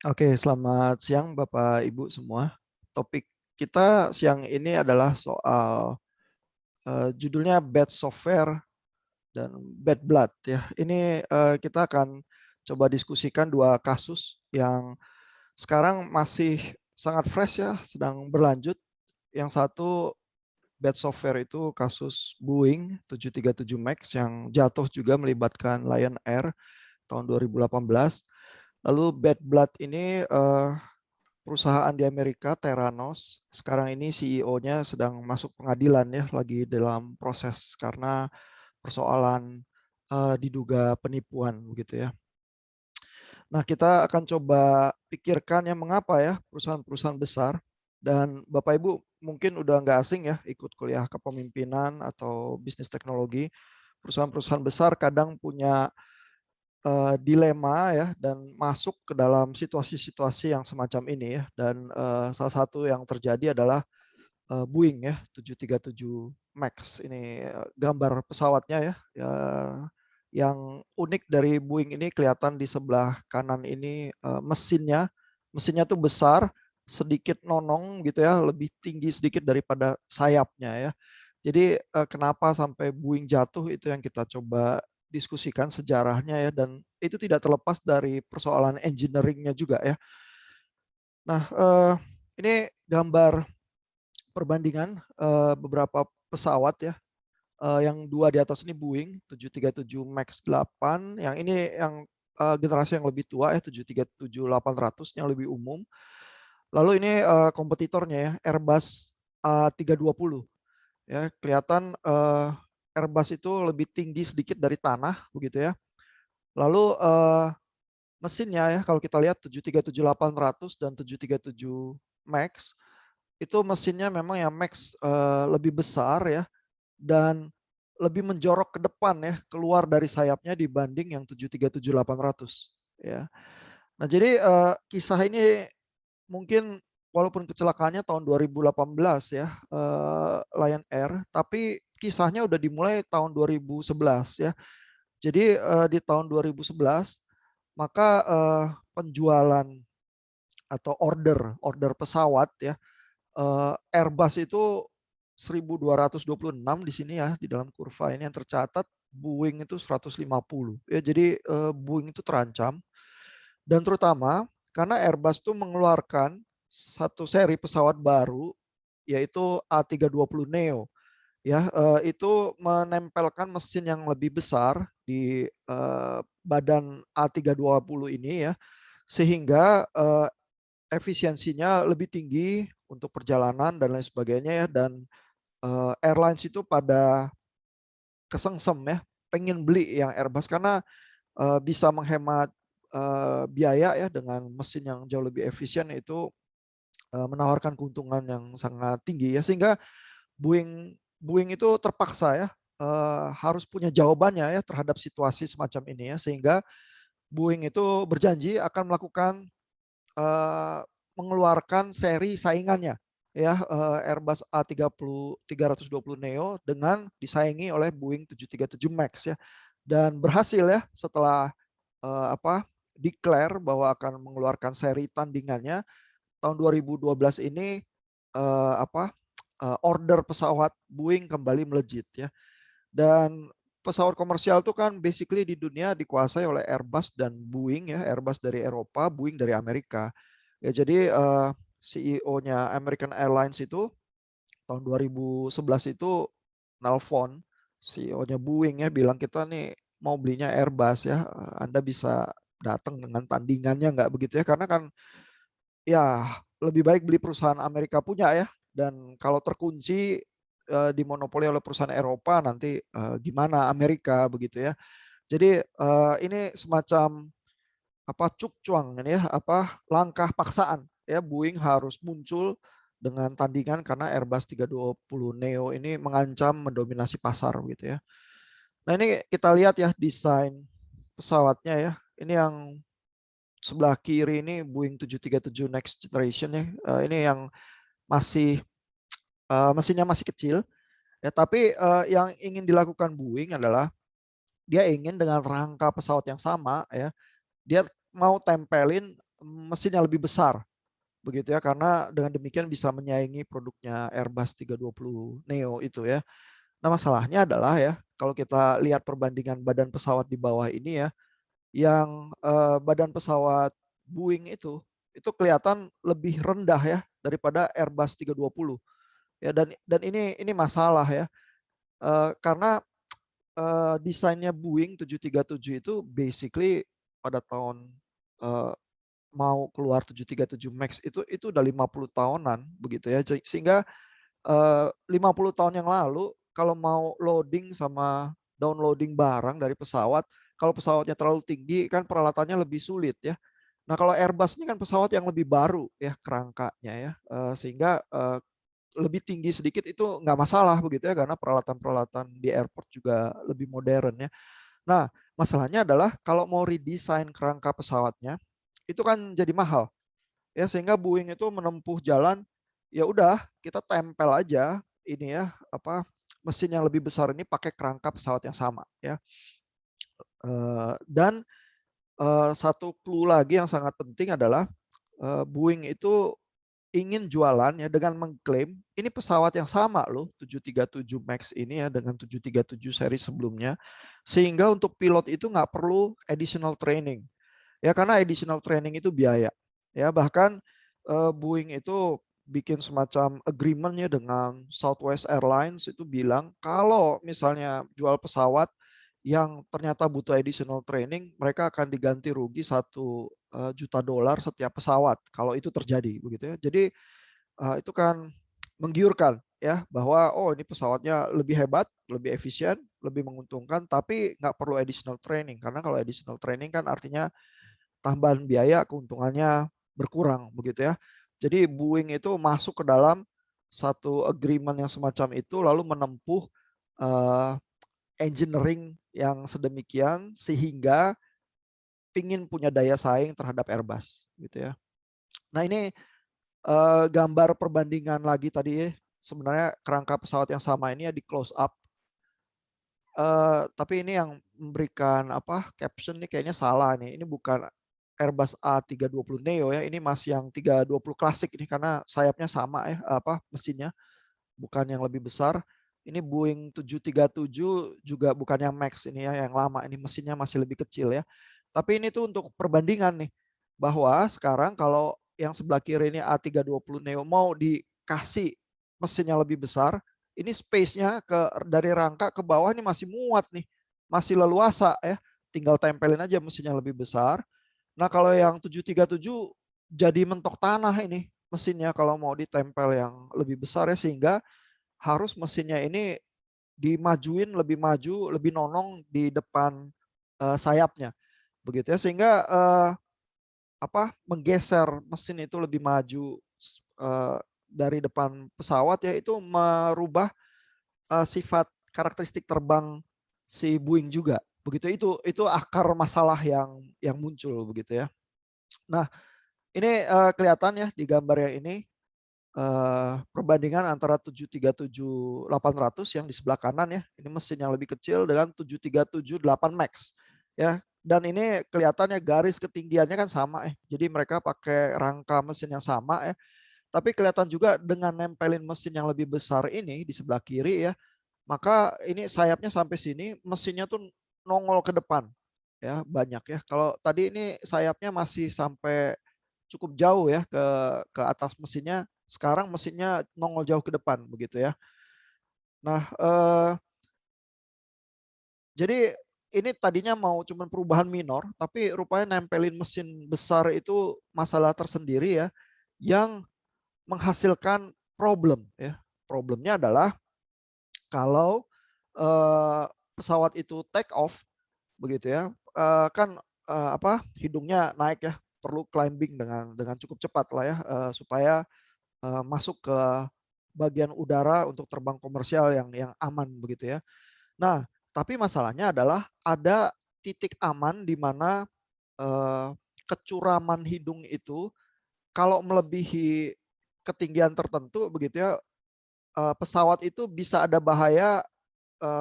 Oke, selamat siang Bapak Ibu semua. Topik kita siang ini adalah soal judulnya Bad Software dan Bad Blood ya. Ini kita akan coba diskusikan dua kasus yang sekarang masih sangat fresh ya, sedang berlanjut. Yang satu Bad Software itu kasus Boeing 737 Max yang jatuh juga melibatkan Lion Air tahun 2018. Lalu Bad Blood ini perusahaan di Amerika, Theranos, sekarang ini CEO-nya sedang masuk pengadilan ya, lagi dalam proses karena persoalan diduga penipuan begitu ya. Nah, kita akan coba pikirkan ya mengapa ya perusahaan-perusahaan besar dan Bapak Ibu mungkin udah nggak asing ya ikut kuliah kepemimpinan atau bisnis teknologi. Perusahaan-perusahaan besar kadang punya dilema ya dan masuk ke dalam situasi-situasi yang semacam ini ya dan salah satu yang terjadi adalah Boeing ya 737 Max ini gambar pesawatnya ya, yang unik dari Boeing ini kelihatan di sebelah kanan ini mesinnya tuh besar sedikit nonong gitu ya lebih tinggi sedikit daripada sayapnya ya jadi kenapa sampai Boeing jatuh itu yang kita coba diskusikan sejarahnya ya dan itu tidak terlepas dari persoalan engineeringnya juga ya. Nah, ini gambar perbandingan beberapa pesawat ya. Yang dua di atas ini Boeing 737 Max 8, yang ini yang generasi yang lebih tua ya 737-800 yang lebih umum. Lalu ini kompetitornya ya Airbus A320 ya kelihatan Airbus itu lebih tinggi sedikit dari tanah begitu ya. Lalu mesinnya ya kalau kita lihat 737-800 dan 737 Max itu mesinnya memang yang Max lebih besar ya dan lebih menjorok ke depan ya keluar dari sayapnya dibanding yang 737-800 ya. Nah, jadi kisah ini mungkin walaupun kecelakaannya tahun 2018 ya Lion Air, tapi kisahnya udah dimulai tahun 2011 ya. Jadi di tahun 2011 maka penjualan atau order pesawat ya Airbus itu 1226 di sini ya di dalam kurva ini yang tercatat Boeing itu 150 ya jadi Boeing itu terancam dan terutama karena Airbus itu mengeluarkan satu seri pesawat baru yaitu A320 Neo ya itu menempelkan mesin yang lebih besar di badan A320 ini ya sehingga efisiensinya lebih tinggi untuk perjalanan dan lain sebagainya ya dan airlines itu pada kesengsem ya pengen beli yang Airbus karena bisa menghemat biaya ya dengan mesin yang jauh lebih efisien itu menawarkan keuntungan yang sangat tinggi ya sehingga Boeing Boeing itu terpaksa ya harus punya jawabannya ya terhadap situasi semacam ini ya sehingga Boeing itu berjanji akan melakukan eh, mengeluarkan seri saingannya ya Airbus A320 Neo dengan disaingi oleh Boeing 737 Max ya dan berhasil ya setelah declare bahwa akan mengeluarkan seri tandingannya tahun 2012 ini order pesawat Boeing kembali melejit ya dan pesawat komersial itu kan basically di dunia dikuasai oleh Airbus dan Boeing ya Airbus dari Eropa Boeing dari Amerika ya jadi CEO-nya American Airlines itu tahun 2011 itu nelfon CEO-nya Boeing ya bilang kita nih mau belinya Airbus ya Anda bisa datang dengan tandingannya nggak begitu ya karena kan ya lebih baik beli perusahaan Amerika punya ya dan kalau terkunci dimonopoli oleh perusahaan Eropa nanti gimana Amerika begitu ya jadi ini semacam cukcuang ini ya langkah paksaan ya Boeing harus muncul dengan tandingan karena Airbus 320 Neo ini mengancam mendominasi pasar gitu ya. Nah, ini kita lihat ya desain pesawatnya ya. Ini yang sebelah kiri ini Boeing 737 Next Generation ya. Ini yang masih mesinnya masih kecil ya, tapi yang ingin dilakukan Boeing adalah dia ingin dengan rangka pesawat yang sama ya, dia mau tempelin mesinnya lebih besar begitu ya, karena dengan demikian bisa menyaingi produknya Airbus 320 Neo itu ya. Nah, masalahnya adalah ya, kalau kita lihat perbandingan badan pesawat di bawah ini ya, yang badan pesawat Boeing itu kelihatan lebih rendah ya daripada Airbus 320 ya, dan ini masalah ya. Karena desainnya Boeing 737 itu basically pada tahun eh, mau keluar 737 Max itu udah 50 tahunan begitu ya. Sehingga 50 tahun yang lalu kalau mau loading sama downloading barang dari pesawat, kalau pesawatnya terlalu tinggi kan peralatannya lebih sulit ya. Nah, kalau Airbus ini kan pesawat yang lebih baru ya kerangkanya ya, sehingga lebih tinggi sedikit itu nggak masalah begitu ya, karena peralatan-peralatan di airport juga lebih modern ya. Nah, masalahnya adalah kalau mau redesign kerangka pesawatnya itu kan jadi mahal ya, sehingga Boeing itu menempuh jalan, ya udah kita tempel aja ini ya apa mesin yang lebih besar ini pakai kerangka pesawat yang sama ya. Dan satu clue lagi yang sangat penting adalah Boeing itu ingin jualan ya dengan mengklaim ini pesawat yang sama loh 737 Max ini ya dengan 737 seri sebelumnya, sehingga untuk pilot itu nggak perlu additional training ya, karena additional training itu biaya ya. Bahkan Boeing itu bikin semacam agreement ya dengan Southwest Airlines, itu bilang kalau misalnya jual pesawat yang ternyata butuh additional training, mereka akan diganti rugi 1 juta dolar setiap pesawat kalau itu terjadi begitu ya. Jadi itu kan menggiurkan ya, bahwa oh ini pesawatnya lebih hebat, lebih efisien, lebih menguntungkan, tapi nggak perlu additional training, karena kalau additional training kan artinya tambahan biaya, keuntungannya berkurang begitu ya. Jadi Boeing itu masuk ke dalam satu agreement yang semacam itu, lalu menempuh uh, engineering yang sedemikian sehingga pingin punya daya saing terhadap Airbus gitu ya. Nah, ini gambar perbandingan lagi tadi ya. Sebenarnya kerangka pesawat yang sama ini ya di close up. Tapi ini yang memberikan apa caption nih kayaknya salah nih. Ini bukan Airbus A320 Neo ya. Ini masih yang 320 klasik ini, karena sayapnya sama ya apa mesinnya, bukan yang lebih besar. Ini Boeing 737 juga bukan yang Max ini ya, yang lama ini mesinnya masih lebih kecil ya. Tapi ini tuh untuk perbandingan nih, bahwa sekarang kalau yang sebelah kiri ini A320 Neo mau dikasih mesin yang lebih besar, ini space-nya dari rangka ke bawah ini masih muat nih, masih leluasa ya. Tinggal tempelin aja mesin yang lebih besar. Nah, kalau yang 737 jadi mentok tanah ini mesinnya kalau mau ditempel yang lebih besar ya, sehingga harus mesinnya ini dimajuin lebih maju, lebih nonong di depan sayapnya. Begitu ya, sehingga menggeser mesin itu lebih maju dari depan pesawat ya, itu merubah sifat karakteristik terbang si Boeing juga. Begitu, itu akar masalah yang muncul begitu ya. Nah, ini kelihatan ya di gambar yang ini perbandingan antara 737-800 yang di sebelah kanan ya. Ini mesin yang lebih kecil dengan 737-8 Max ya. Dan ini kelihatannya garis ketinggiannya kan sama ya. Jadi mereka pakai rangka mesin yang sama ya. Tapi kelihatan juga dengan nempelin mesin yang lebih besar ini di sebelah kiri ya, maka ini sayapnya sampai sini, mesinnya tuh nongol ke depan ya, banyak ya. Kalau tadi ini sayapnya masih sampai cukup jauh ya ke atas mesinnya, sekarang mesinnya nongol jauh ke depan begitu ya. Nah, jadi ini tadinya mau cuman perubahan minor, tapi rupanya nempelin mesin besar itu masalah tersendiri ya, yang menghasilkan problem ya. Problemnya adalah kalau pesawat itu take off begitu ya, kan hidungnya naik ya, perlu climbing dengan cukup cepat lah ya, supaya masuk ke bagian udara untuk terbang komersial yang aman begitu ya. Nah, tapi masalahnya adalah ada titik aman di mana eh, kecuraman hidung itu kalau melebihi ketinggian tertentu begitu ya, pesawat itu bisa ada bahaya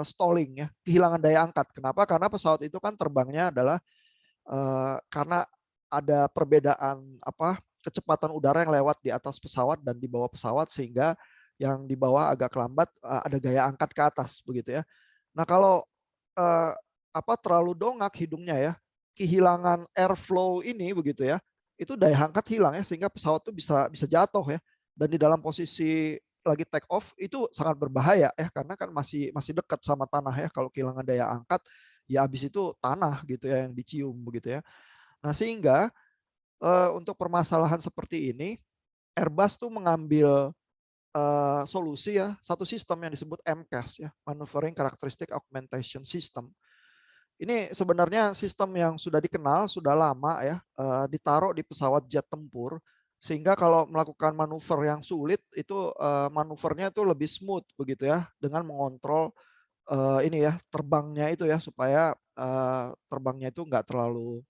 stalling ya, kehilangan daya angkat. Kenapa? Karena pesawat itu kan terbangnya adalah karena ada perbedaan kecepatan udara yang lewat di atas pesawat dan di bawah pesawat, sehingga yang di bawah agak kelambat, ada gaya angkat ke atas begitu ya. Nah kalau eh, terlalu dongak hidungnya ya, kehilangan airflow ini begitu ya, itu daya angkat hilang ya, sehingga pesawat itu bisa bisa jatuh ya. Dan di dalam posisi lagi take off itu sangat berbahaya ya, karena kan masih masih dekat sama tanah ya. Kalau kehilangan daya angkat ya habis itu tanah gitu ya yang dicium begitu ya. Nah sehingga untuk permasalahan seperti ini Airbus tuh mengambil solusi ya, satu sistem yang disebut MCAS ya, Maneuvering Characteristic Augmentation System. Ini sebenarnya sistem yang sudah dikenal, sudah lama ya, ditaruh di pesawat jet tempur, sehingga kalau melakukan manuver yang sulit itu manuvernya itu lebih smooth begitu ya, dengan mengontrol ini ya terbangnya itu ya, supaya terbangnya itu nggak terlalu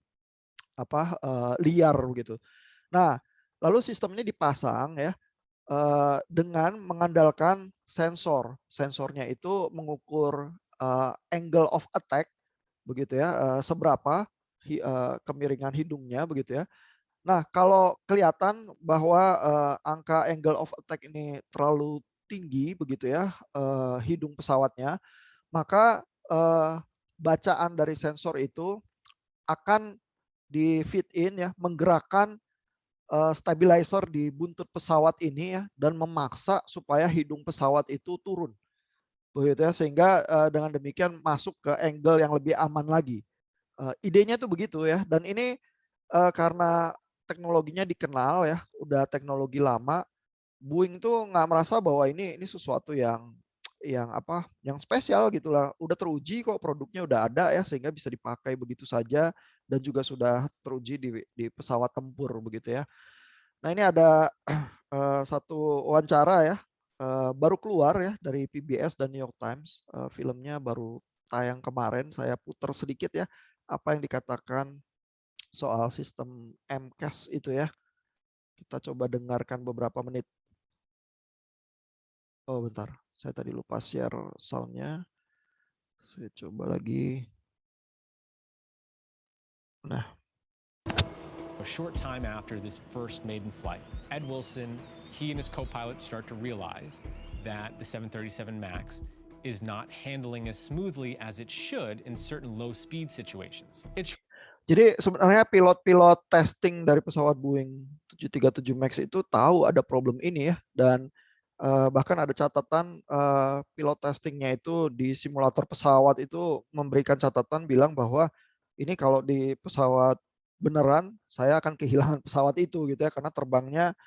liar begitu. Nah, lalu sistem ini dipasang ya dengan mengandalkan sensor. Sensornya itu mengukur angle of attack begitu ya, seberapa kemiringan hidungnya begitu ya. Nah, kalau kelihatan bahwa angka angle of attack ini terlalu tinggi begitu ya, hidung pesawatnya, maka bacaan dari sensor itu akan di fit in ya, menggerakkan stabilizer di buntut pesawat ini ya, dan memaksa supaya hidung pesawat itu turun begitu ya, sehingga dengan demikian masuk ke angle yang lebih aman lagi. Idenya tuh begitu ya, dan ini karena teknologinya dikenal ya, udah teknologi lama, Boeing tuh nggak merasa bahwa ini sesuatu yang spesial gitulah. Udah teruji kok, produknya udah ada ya, sehingga bisa dipakai begitu saja, dan juga sudah teruji di pesawat tempur begitu ya. Nah ini ada satu wawancara ya, baru keluar ya dari PBS dan New York Times, filmnya baru tayang kemarin, saya putar sedikit ya, apa yang dikatakan soal sistem MCAS itu ya. Kita coba dengarkan beberapa menit. Oh bentar, saya tadi lupa share soundnya. Saya coba lagi. Nah, A short time after this first maiden flight, Ed Wilson, he and his co-pilot start to realize that the 737 MAX is not handling as smoothly as it should in certain low speed situations. jadi sebenarnya pilot-pilot testing dari pesawat Boeing 737 MAX itu tahu ada problem ini ya, dan bahkan ada catatan pilot testingnya itu di simulator pesawat itu memberikan catatan bilang bahwa ini kalau di pesawat beneran saya akan kehilangan pesawat itu gitu ya, karena terbangnya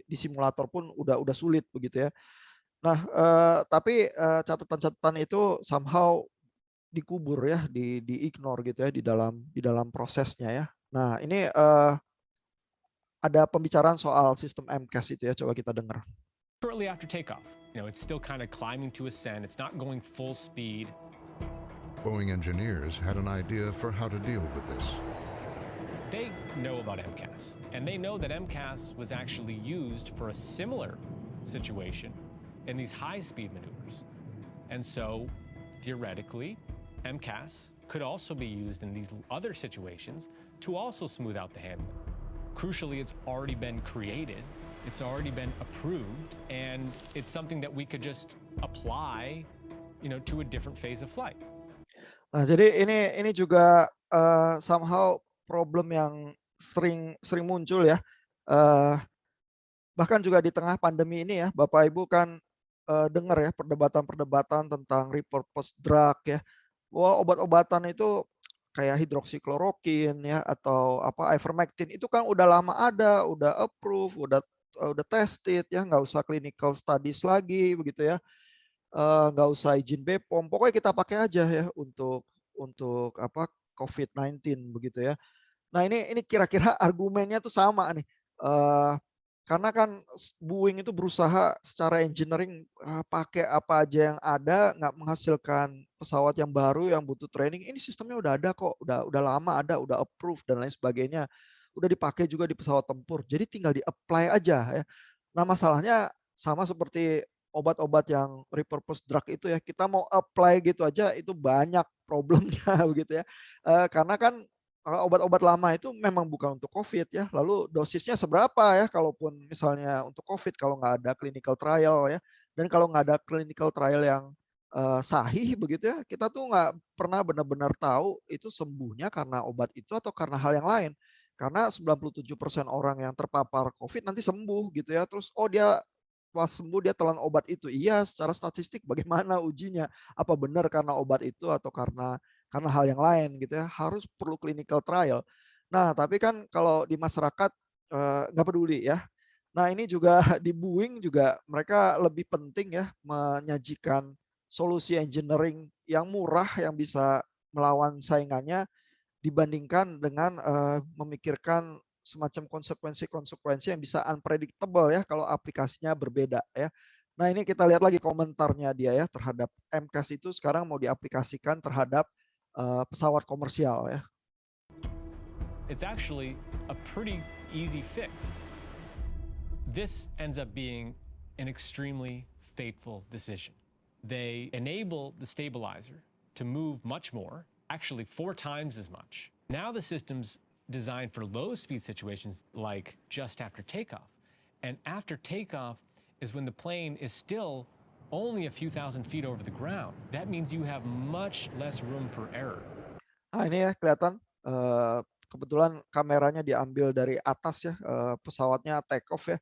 di simulator pun udah sulit begitu ya. Nah, tapi catatan-catatan itu somehow dikubur ya, di-ignore gitu ya di dalam prosesnya ya. Nah, ini ada pembicaraan soal sistem MCAS itu ya, coba kita dengar. Shortly after takeoff, it's still kind of climbing to ascend. It's not going full speed. Boeing engineers had an idea for how to deal with this. They know about MCAS, and they know that MCAS was actually used for a similar situation in these high-speed maneuvers. And so, theoretically, MCAS could also be used in these other situations to also smooth out the handling. Crucially, it's already been created, it's already been approved, and it's something that we could just apply, to a different phase of flight. Nah, jadi ini juga somehow problem yang sering muncul ya. Bahkan juga di tengah pandemi ini ya, Bapak Ibu kan dengar ya perdebatan-perdebatan tentang repurpose drug ya. Bahwa obat-obatan itu kayak hidroksiklorokin ya, atau ivermectin itu kan udah lama ada, udah approve, udah tested ya, nggak usah clinical studies lagi begitu ya. Nggak usah izin BPOM, pokoknya kita pakai aja ya untuk COVID-19 begitu ya. Nah ini kira-kira argumennya tuh sama nih, karena kan Boeing itu berusaha secara engineering pakai apa aja yang ada, nggak menghasilkan pesawat yang baru yang butuh training. Ini sistemnya udah ada kok, udah lama ada, udah approve dan lain sebagainya, udah dipakai juga di pesawat tempur, jadi tinggal di-apply aja ya. Nah masalahnya sama seperti obat-obat yang repurpose drug itu ya, kita mau apply gitu aja itu banyak problemnya begitu ya. Karena kan obat-obat lama itu memang bukan untuk COVID ya. Lalu dosisnya seberapa ya kalaupun misalnya untuk COVID kalau nggak ada clinical trial ya. Dan kalau nggak ada clinical trial yang sahih begitu ya, kita tuh nggak pernah benar-benar tahu itu sembuhnya karena obat itu atau karena hal yang lain. Karena 97% orang yang terpapar COVID nanti sembuh gitu ya. Terus oh dia pas sembuh dia telan obat itu. Iya, secara statistik bagaimana ujinya? Apa benar karena obat itu atau karena hal yang lain gitu ya, harus perlu clinical trial. Nah, tapi kan kalau di masyarakat nggak peduli ya. Nah, ini juga di Boeing juga mereka lebih penting ya menyajikan solusi engineering yang murah yang bisa melawan saingannya dibandingkan dengan memikirkan semacam konsekuensi-konsekuensi yang bisa unpredictable ya kalau aplikasinya berbeda ya. Nah, ini kita lihat lagi komentarnya dia ya terhadap MCAS itu sekarang mau diaplikasikan terhadap pesawat komersial ya. It's actually a pretty easy fix. This ends up being an extremely fateful decision. They enable the stabilizer to move much more, actually 4 times as much. Now the system's designed for low speed situations like just after takeoff. And after takeoff is when the plane is still only a few thousand feet over the ground. That means you have much less room for error. Nah, ini ya kelihatan kebetulan kameranya diambil dari atas ya, pesawatnya take off ya.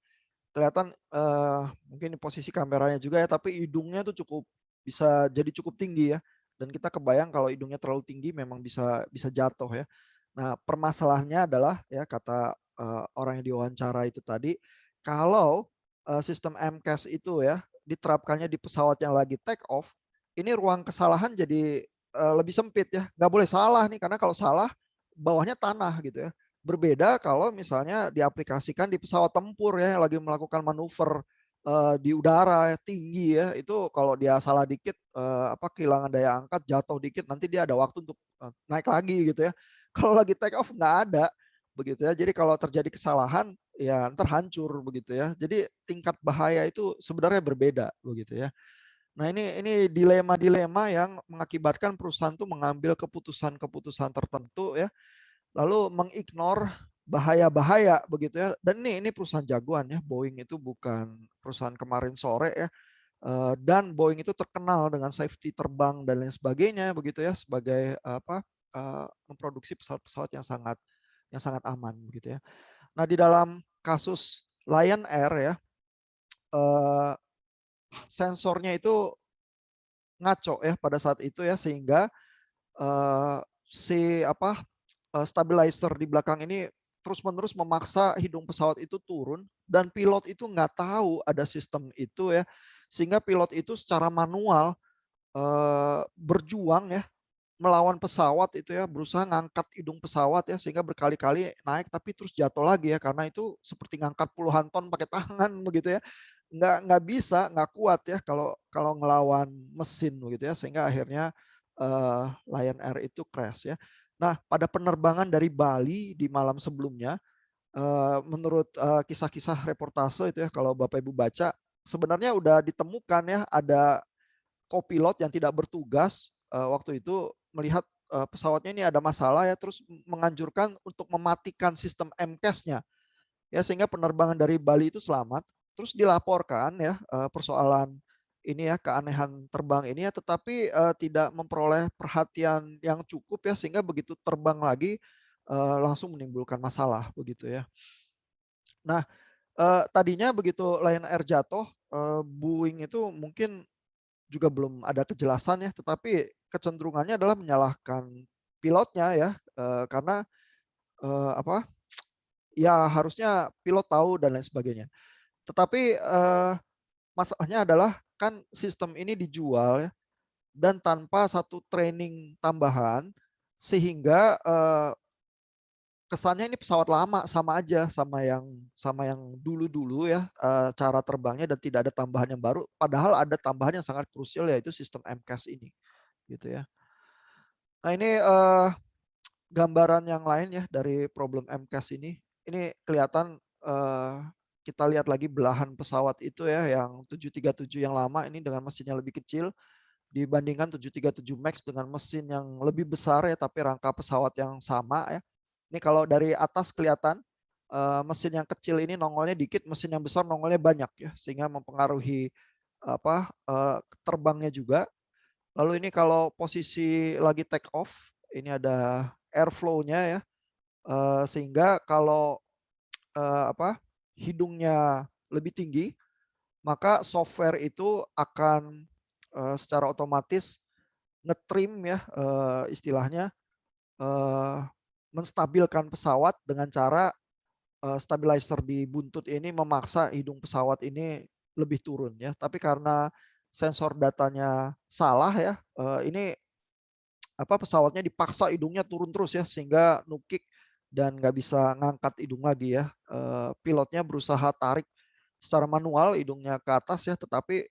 Kelihatan mungkin di posisi kameranya juga ya, tapi hidungnya tuh bisa jadi cukup tinggi ya. Dan kita kebayang kalau hidungnya terlalu tinggi memang bisa bisa jatuh ya. Nah, permasalahannya adalah ya kata orang yang diwawancara itu tadi, kalau sistem MCAS itu ya diterapkannya di pesawat yang lagi take off, ini ruang kesalahan jadi lebih sempit ya. Nggak boleh salah nih, karena kalau salah bawahnya tanah gitu ya. Berbeda kalau misalnya diaplikasikan di pesawat tempur ya yang lagi melakukan manuver di udara ya, tinggi ya, itu kalau dia salah dikit kehilangan daya angkat, jatuh dikit nanti dia ada waktu untuk naik lagi gitu ya. Kalau lagi take off nggak ada begitu ya. Jadi kalau terjadi kesalahan ya ntar hancur begitu ya. Jadi tingkat bahaya itu sebenarnya berbeda begitu ya. Nah, ini dilema-dilema yang mengakibatkan perusahaan tuh mengambil keputusan-keputusan tertentu ya, lalu mengignore bahaya-bahaya begitu ya. Dan ini perusahaan jagoan ya, Boeing itu bukan perusahaan kemarin sore ya. Dan Boeing itu terkenal dengan safety terbang dan lain sebagainya begitu ya, sebagai memproduksi pesawat-pesawat yang sangat aman begitu ya. Nah, di dalam kasus Lion Air ya, eh, sensornya itu ngaco ya pada saat itu ya, sehingga si stabilizer di belakang ini terus-menerus memaksa hidung pesawat itu turun dan pilot itu nggak tahu ada sistem itu ya, sehingga pilot itu secara manual berjuang ya melawan pesawat itu ya, berusaha ngangkat hidung pesawat ya, sehingga berkali-kali naik tapi terus jatuh lagi ya, karena itu seperti ngangkat puluhan ton pakai tangan begitu ya. Nggak bisa, nggak kuat ya kalau kalau ngelawan mesin begitu ya, sehingga akhirnya Lion Air itu crash ya. Nah, pada penerbangan dari Bali di malam sebelumnya, menurut kisah-kisah reportase itu ya, kalau Bapak Ibu baca, sebenarnya udah ditemukan ya ada kopilot yang tidak bertugas waktu itu melihat pesawatnya ini ada masalah ya, terus menganjurkan untuk mematikan sistem MCAS-nya ya, sehingga penerbangan dari Bali itu selamat. Terus dilaporkan ya persoalan ini ya, keanehan terbang ini ya, tetapi tidak memperoleh perhatian yang cukup ya, sehingga begitu terbang lagi langsung menimbulkan masalah begitu ya. Nah, tadinya begitu Lion Air jatuh, Boeing itu mungkin juga belum ada kejelasan ya, tetapi kecenderungannya adalah menyalahkan pilotnya ya, karena apa? Ya harusnya pilot tahu dan lain sebagainya. Tetapi masalahnya adalah kan sistem ini dijual ya, dan tanpa satu training tambahan, sehingga kesannya ini pesawat lama sama aja sama yang dulu-dulu ya, cara terbangnya, dan tidak ada tambahan yang baru. Padahal ada tambahan yang sangat krusial yaitu sistem MCAS ini, gitu ya. Nah, ini gambaran yang lain ya dari problem MCAS ini. Ini kelihatan kita lihat lagi belahan pesawat itu ya, yang 737 yang lama ini dengan mesinnya lebih kecil dibandingkan 737 MAX dengan mesin yang lebih besar ya, tapi rangka pesawat yang sama ya. Ini kalau dari atas kelihatan mesin yang kecil ini nongolnya dikit, mesin yang besar nongolnya banyak ya, sehingga mempengaruhi terbangnya juga. Lalu ini kalau posisi lagi take off, ini ada airflow-nya ya, sehingga kalau hidungnya lebih tinggi, maka software itu akan secara otomatis ngetrim ya, istilahnya menstabilkan pesawat dengan cara stabilizer di buntut ini memaksa hidung pesawat ini lebih turun ya. Tapi karena sensor datanya salah ya, ini pesawatnya dipaksa hidungnya turun terus ya, sehingga nukik dan nggak bisa ngangkat hidung lagi ya. Pilotnya berusaha tarik secara manual hidungnya ke atas ya, tetapi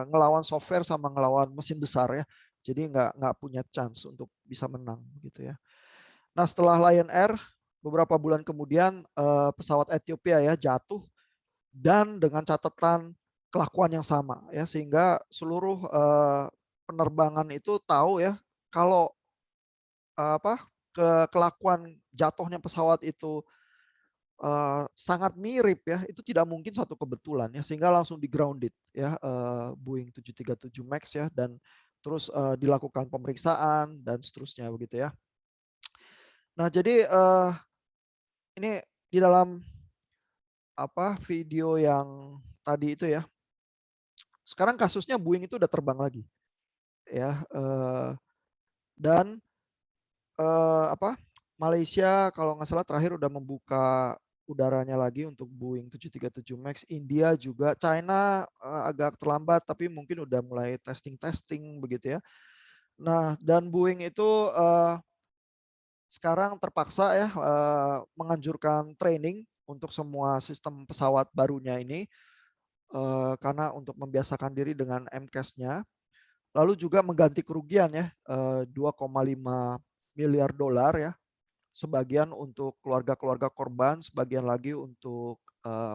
ngelawan software sama ngelawan mesin besar ya. Jadi nggak punya chance untuk bisa menang gitu ya. Nah setelah Lion Air beberapa bulan kemudian pesawat Ethiopia ya jatuh dan dengan catatan kelakuan yang sama ya, sehingga seluruh penerbangan itu tahu ya kalau kelakuan jatuhnya pesawat itu sangat mirip ya, itu tidak mungkin satu kebetulan ya, sehingga langsung di grounded ya, Boeing 737 Max ya, dan terus dilakukan pemeriksaan dan seterusnya begitu ya. Nah jadi ini di dalam video yang tadi itu ya, sekarang kasusnya Boeing itu udah terbang lagi ya, dan Malaysia kalau nggak salah terakhir udah membuka udaranya lagi untuk Boeing 737 Max. India juga, China agak terlambat tapi mungkin udah mulai testing begitu ya. Nah dan Boeing itu sekarang terpaksa ya menganjurkan training untuk semua sistem pesawat barunya ini, karena untuk membiasakan diri dengan MCAS-nya. Lalu juga mengganti kerugian ya, 2,5 miliar dolar ya. Sebagian untuk keluarga-keluarga korban, sebagian lagi untuk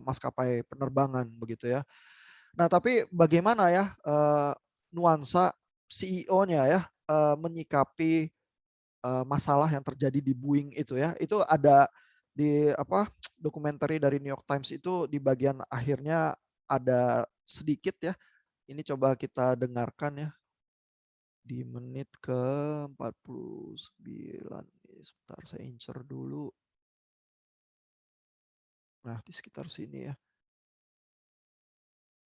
maskapai penerbangan begitu ya. Nah, tapi bagaimana ya nuansa CEO-nya ya menyikapi masalah yang terjadi di Boeing itu ya. Itu ada di dokumenter dari New York Times itu di bagian akhirnya ada sedikit ya. Ini coba kita dengarkan ya. Di menit ke 49. Sebentar saya insert dulu. Nah, di sekitar sini ya.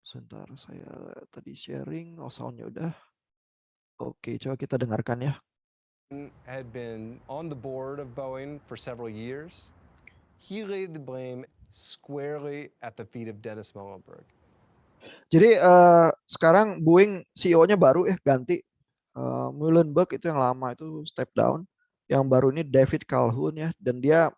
Sebentar saya tadi sharing, soundnya udah. Oke, coba kita dengarkan ya. Had been on the board of Boeing for several years. He laid the blame squarely at the feet of Dennis Muilenburg. Jadi sekarang Boeing CEO-nya baru ya ganti. Muilenburg itu yang lama itu step down. Yang baru ini David Calhoun ya, dan dia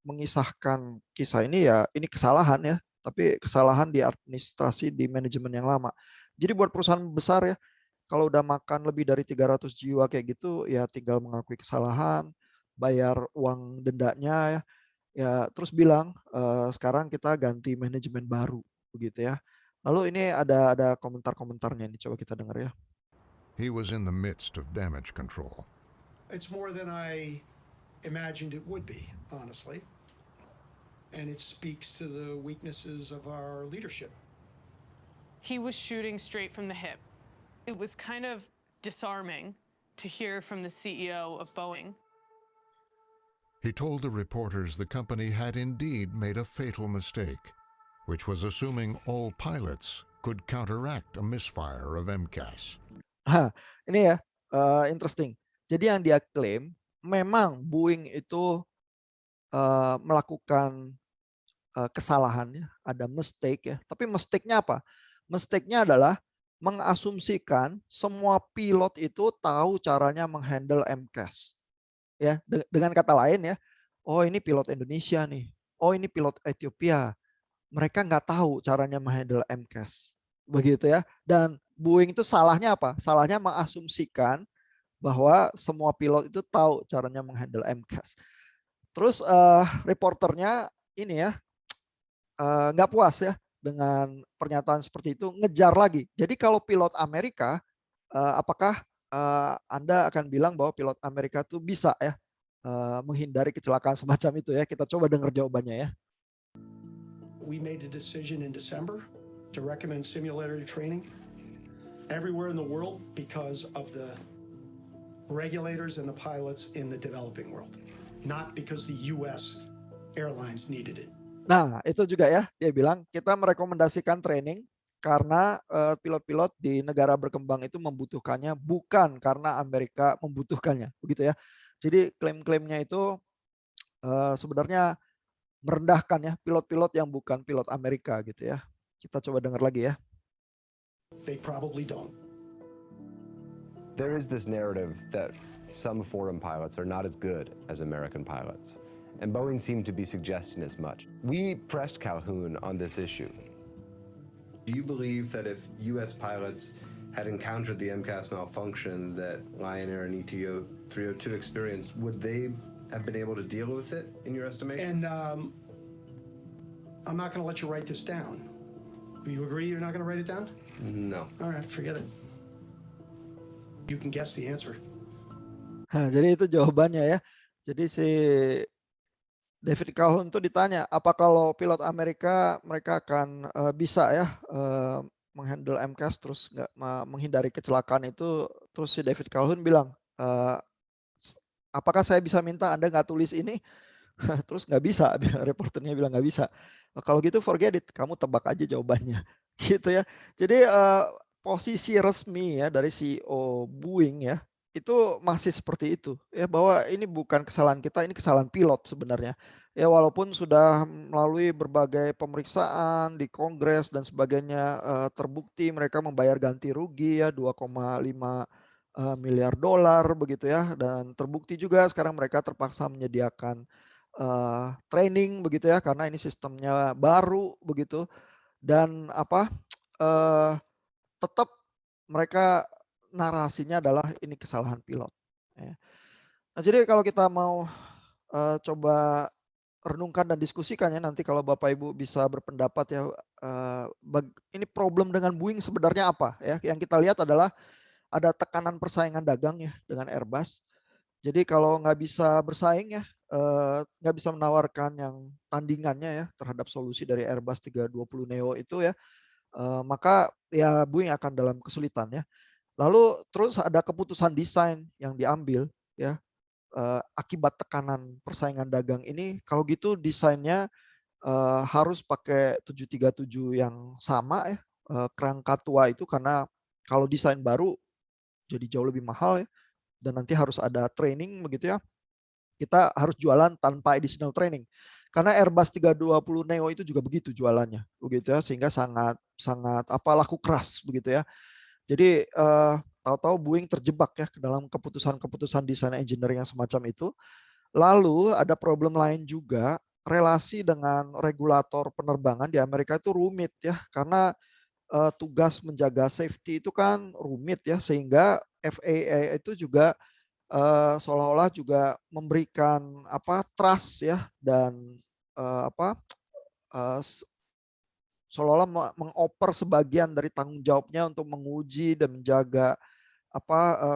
mengisahkan kisah ini ya, ini kesalahan ya, tapi kesalahan di administrasi di manajemen yang lama. Jadi buat perusahaan besar ya, kalau udah makan lebih dari 300 jiwa kayak gitu ya tinggal mengakui kesalahan, bayar uang dendanya ya, terus bilang sekarang kita ganti manajemen baru begitu ya. Lalu ini ada komentar-komentarnya nih, coba kita dengar ya. He was in the midst of damage control. It's more than I imagined it would be, honestly. And it speaks to the weaknesses of our leadership. He was shooting straight from the hip. It was kind of disarming to hear from the CEO of Boeing. He told the reporters the company had indeed made a fatal mistake, which was assuming all pilots could counteract a misfire of MCAS. Ini ya interesting. Jadi yang dia klaim memang Boeing itu melakukan kesalahannya, ada mistake ya. Tapi mistake-nya apa? Mistake-nya adalah mengasumsikan semua pilot itu tahu caranya menghandle MCAS. Ya, dengan kata lain ya, oh ini pilot Indonesia nih, oh ini pilot Ethiopia. Mereka nggak tahu caranya menghandle MCAS. Begitu ya. Dan Boeing itu salahnya apa? Salahnya mengasumsikan bahwa semua pilot itu tahu caranya menghandle MCAS. Terus reporternya ini ya nggak puas ya dengan pernyataan seperti itu, ngejar lagi. Jadi kalau pilot Amerika, apakah Anda akan bilang bahwa pilot Amerika itu bisa ya menghindari kecelakaan semacam itu ya. Kita coba dengar jawabannya ya. We made a decision in December to recommend simulator training everywhere in the world because of the regulators and the pilots in the developing world, not because the US airlines needed it. Nah, itu juga ya, dia bilang kita merekomendasikan training karena pilot-pilot di negara berkembang itu membutuhkannya, bukan karena Amerika membutuhkannya, begitu ya. Jadi klaim-klaimnya itu sebenarnya merendahkan ya pilot-pilot yang bukan pilot Amerika gitu ya. Kita coba dengar lagi ya. They probably don't. There is this narrative that some foreign pilots are not as good as American pilots, and Boeing seemed to be suggesting as much. We pressed Calhoun on this issue. Do you believe that if U.S. pilots had encountered the MCAS malfunction that Lion Air and ETO 302 experienced, would they have been able to deal with it, in your estimation? And I'm not going to let you write this down. Do you agree you're not going to write it down? No. All right, forget it. You can guess the answer. Nah, jadi itu jawabannya ya. Jadi si David Calhoun itu ditanya, apa kalau pilot Amerika mereka akan bisa ya menghandle MCAS terus nggak menghindari kecelakaan itu. Terus si David Calhoun bilang, apakah saya bisa minta Anda nggak tulis ini? Terus nggak bisa, reporternya bilang nggak bisa. Kalau gitu forget it, kamu tebak aja jawabannya, gitu ya. Jadi posisi resmi ya dari CEO Boeing ya itu masih seperti itu ya, bahwa ini bukan kesalahan kita, ini kesalahan pilot sebenarnya ya, walaupun sudah melalui berbagai pemeriksaan di Kongres dan sebagainya terbukti mereka membayar ganti rugi ya 2,5 miliar dolar begitu ya, dan terbukti juga sekarang mereka terpaksa menyediakan training begitu ya karena ini sistemnya baru begitu, dan tetap mereka narasinya adalah ini kesalahan pilot. Ya. Nah, jadi kalau kita mau coba renungkan dan diskusikan ya nanti kalau Bapak Ibu bisa berpendapat ya, ini problem dengan Boeing sebenarnya apa ya? Yang kita lihat adalah ada tekanan persaingan dagang ya dengan Airbus. Jadi kalau nggak bisa bersaing ya, nggak bisa menawarkan yang tandingannya ya terhadap solusi dari Airbus 320 Neo itu ya, maka ya Boeing akan dalam kesulitan ya. Lalu terus ada keputusan desain yang diambil ya akibat tekanan persaingan dagang ini. Kalau gitu desainnya harus pakai 737 yang sama ya, kerangka tua itu, karena kalau desain baru jadi jauh lebih mahal ya, dan nanti harus ada training begitu ya. Kita harus jualan tanpa additional training. Karena Airbus 320 Neo itu juga begitu jualannya, begitu ya, sehingga sangat laku keras begitu ya. Jadi tahu-tahu Boeing terjebak ya ke dalam keputusan-keputusan desain engineering yang semacam itu. Lalu ada problem lain juga, relasi dengan regulator penerbangan di Amerika itu rumit ya, karena tugas menjaga safety itu kan rumit ya, sehingga FAA itu juga seolah-olah juga memberikan trust ya, dan seolah-olah mengoper sebagian dari tanggung jawabnya untuk menguji dan menjaga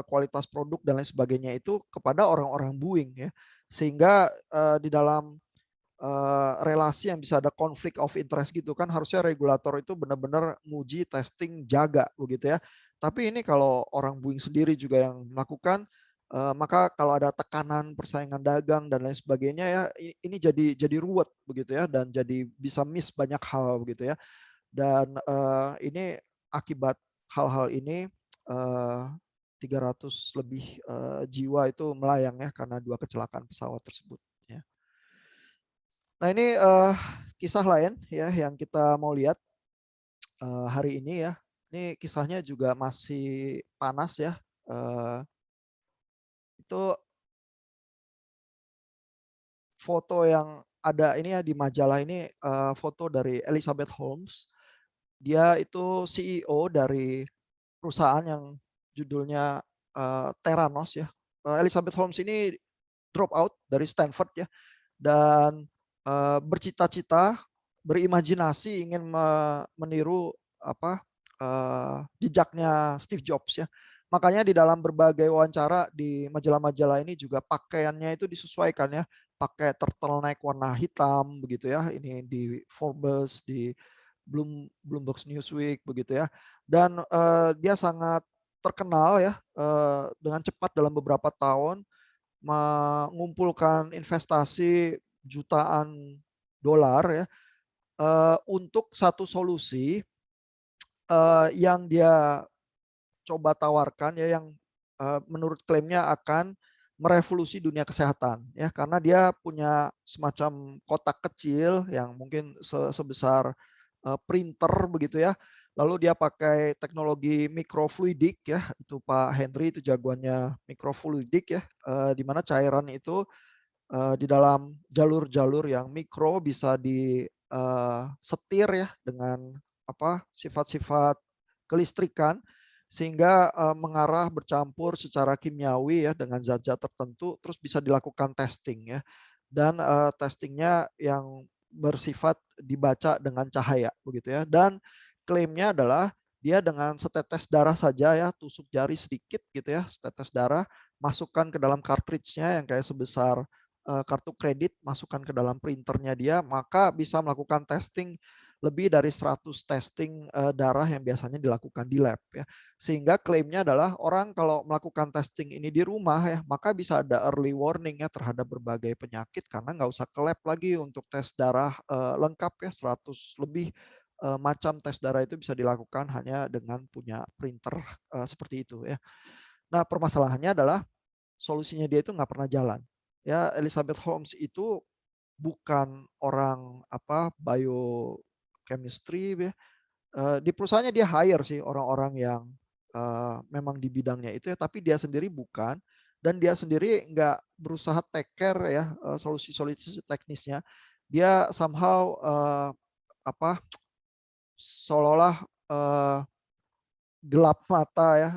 kualitas produk dan lain sebagainya itu kepada orang-orang Boeing ya, sehingga di dalam relasi yang bisa ada konflik of interest gitu kan, harusnya regulator itu benar-benar nguji, testing, jaga begitu ya. Tapi ini kalau orang Boeing sendiri juga yang melakukan, maka kalau ada tekanan persaingan dagang dan lain sebagainya ya, ini jadi ruwet begitu ya, dan jadi bisa miss banyak hal begitu ya. Dan ini akibat hal-hal ini 300 lebih jiwa itu melayang ya karena 2 kecelakaan pesawat tersebut ya. Nah ini kisah lain ya yang kita mau lihat hari ini ya. Ini kisahnya juga masih panas ya. Itu foto yang ada ini ya di majalah ini, foto dari Elizabeth Holmes. Dia itu CEO dari perusahaan yang judulnya Theranos ya. Elizabeth Holmes ini drop out dari Stanford ya, dan bercita-cita, berimajinasi ingin meniru jejaknya Steve Jobs ya. makanya di dalam berbagai wawancara di majalah-majalah ini juga pakaiannya itu disesuaikan ya, pakai turtleneck warna hitam begitu ya. Ini di Forbes, di Bloomberg Newsweek begitu ya. Dan dia sangat terkenal ya dengan cepat dalam beberapa tahun mengumpulkan investasi jutaan dolar ya untuk satu solusi yang dia coba tawarkan ya yang menurut klaimnya akan merevolusi dunia kesehatan ya karena dia punya semacam kotak kecil yang mungkin sebesar printer begitu ya. Lalu dia pakai teknologi mikrofluidik ya, itu Pak Henry itu jagoannya mikrofluidik ya, di mana cairan itu di dalam jalur-jalur yang mikro bisa disetir ya dengan apa sifat-sifat kelistrikan sehingga mengarah bercampur secara kimiawi ya dengan zat-zat tertentu terus bisa dilakukan testing ya dan testingnya yang bersifat dibaca dengan cahaya begitu ya dan klaimnya adalah dia dengan setetes darah saja ya tusuk jari sedikit gitu ya setetes darah masukkan ke dalam cartridge-nya yang kayak sebesar kartu kredit masukkan ke dalam printernya dia maka bisa melakukan testing lebih dari 100 testing darah yang biasanya dilakukan di lab ya. Sehingga klaimnya adalah orang kalau melakukan testing ini di rumah ya, maka bisa ada early warning ya terhadap berbagai penyakit karena nggak usah ke lab lagi untuk tes darah lengkap ya 100 lebih macam tes darah itu bisa dilakukan hanya dengan punya printer seperti itu ya. Nah, permasalahannya adalah solusinya dia itu nggak pernah jalan. Ya, Elizabeth Holmes itu bukan orang apa biochemistry ya. Di perusahaannya dia hire sih orang-orang yang memang di bidangnya itu ya, tapi dia sendiri bukan dan dia sendiri nggak berusaha take care ya solusi-solusi teknisnya. Dia somehow apa seolah-olah gelap mata ya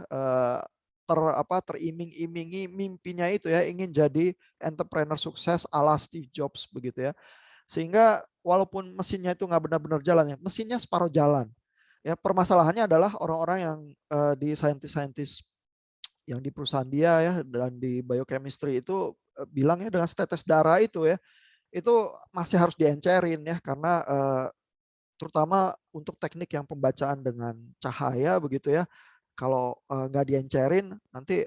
teriming-imingi mimpinya itu ya ingin jadi entrepreneur sukses ala Steve Jobs begitu ya. Sehingga walaupun mesinnya itu nggak benar-benar jalan ya, mesinnya separuh jalan. Ya, permasalahannya adalah orang-orang yang di saintis-saintis yang di perusahaan dia ya dan di biochemistry itu bilang ya dengan setetes darah itu ya, itu masih harus diencerin ya karena terutama untuk teknik yang pembacaan dengan cahaya begitu ya. Kalau nggak diencerin nanti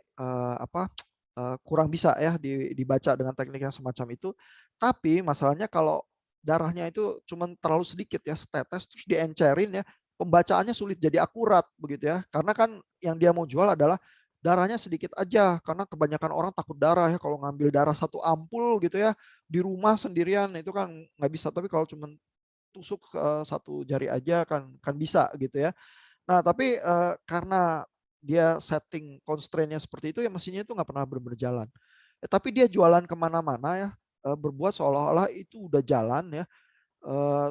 kurang bisa ya dibaca dengan teknik yang semacam itu. Tapi masalahnya kalau darahnya itu cuma terlalu sedikit ya setetes terus diencerin ya pembacaannya sulit jadi akurat begitu ya. Karena kan yang dia mau jual adalah darahnya sedikit aja karena kebanyakan orang takut darah ya kalau ngambil darah satu ampul gitu ya di rumah sendirian itu kan nggak bisa tapi kalau cuma tusuk satu jari aja kan bisa gitu ya. Nah, tapi karena dia setting constraint-nya seperti itu, ya mesinnya itu nggak pernah berjalan. Tapi dia jualan kemana-mana ya, berbuat seolah-olah itu udah jalan ya,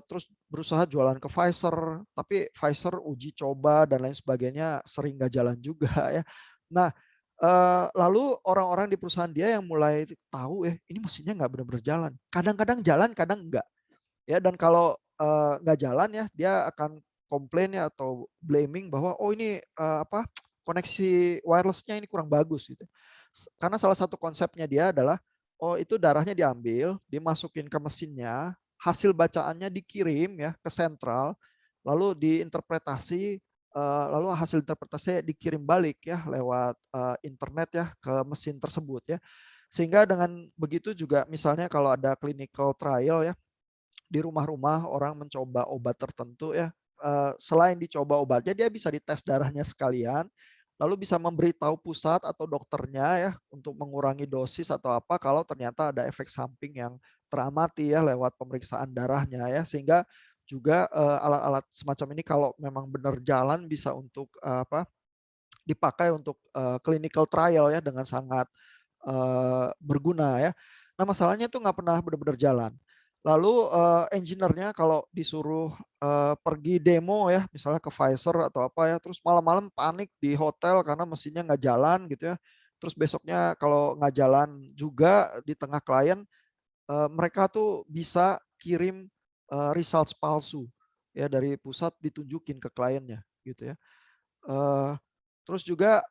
terus berusaha jualan ke Pfizer, tapi Pfizer uji coba dan lain sebagainya sering nggak jalan juga ya. Nah, lalu orang-orang di perusahaan dia yang mulai tahu ini mesinnya nggak benar-benar jalan. Kadang-kadang jalan, kadang enggak. Ya, dan kalau nggak jalan ya, dia akan komplain ya atau blaming bahwa oh ini koneksi wirelessnya ini kurang bagus gitu. Karena salah satu konsepnya dia adalah oh itu darahnya diambil, dimasukin ke mesinnya, hasil bacaannya dikirim ya ke sentral, lalu diinterpretasi, lalu hasil interpretasinya dikirim balik ya lewat internet ya ke mesin tersebut ya. Sehingga dengan begitu juga misalnya kalau ada clinical trial ya di rumah-rumah orang mencoba obat tertentu ya, selain dicoba obatnya dia bisa dites darahnya sekalian, lalu bisa memberitahu pusat atau dokternya ya untuk mengurangi dosis atau apa kalau ternyata ada efek samping yang teramati ya lewat pemeriksaan darahnya ya sehingga juga alat-alat semacam ini kalau memang benar jalan bisa untuk dipakai untuk clinical trial ya dengan sangat berguna ya. Nah masalahnya tuh nggak pernah benar-benar jalan. Lalu engineer-nya kalau disuruh pergi demo ya, misalnya ke Pfizer atau apa ya, terus malam-malam panik di hotel karena mesinnya nggak jalan gitu ya. Terus besoknya kalau nggak jalan juga di tengah klien, mereka tuh bisa kirim results palsu ya dari pusat ditunjukin ke kliennya gitu ya. Terus juga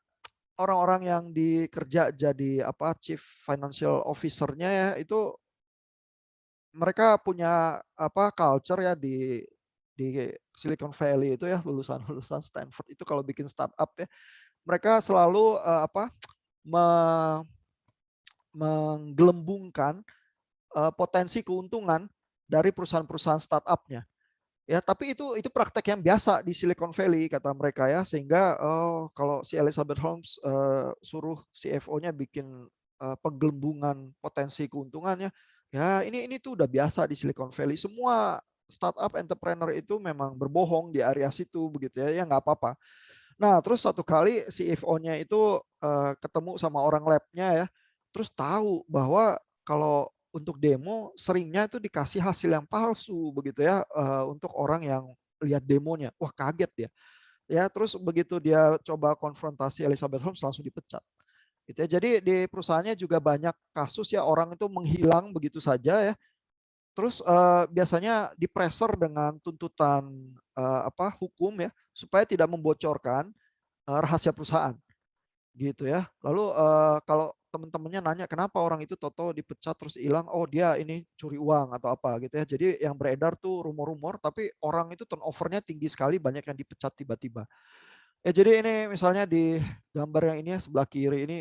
orang-orang yang dikerja jadi apa chief financial officer-nya ya itu mereka punya apa culture ya di Silicon Valley itu ya lulusan-lulusan Stanford itu kalau bikin startup ya mereka selalu apa menggelembungkan potensi keuntungan dari perusahaan-perusahaan startupnya. Ya, tapi itu praktek yang biasa di Silicon Valley kata mereka ya, sehingga kalau si Elizabeth Holmes suruh CFO-nya bikin penggelembungan potensi keuntungannya, ya ini tuh udah biasa di Silicon Valley. Semua startup entrepreneur itu memang berbohong di area situ begitu ya, ya nggak apa-apa. Nah, terus satu kali CFO-nya itu ketemu sama orang lab-nya ya, terus tahu bahwa kalau untuk demo seringnya itu dikasih hasil yang palsu begitu ya untuk orang yang lihat demonya. Wah, kaget dia. Ya, terus begitu dia coba konfrontasi Elizabeth Holmes langsung dipecat. Gitu ya. Jadi di perusahaannya juga banyak kasus ya orang itu menghilang begitu saja ya. Terus biasanya dipreser dengan tuntutan apa hukum ya supaya tidak membocorkan rahasia perusahaan gitu ya. Lalu kalau teman-temannya nanya kenapa orang itu toto dipecat terus hilang, oh dia ini curi uang atau apa gitu ya. Jadi yang beredar tuh rumor-rumor tapi orang itu turnovernya tinggi sekali, banyak yang dipecat tiba-tiba. Ya jadi ini misalnya di gambar yang ini ya, sebelah kiri ini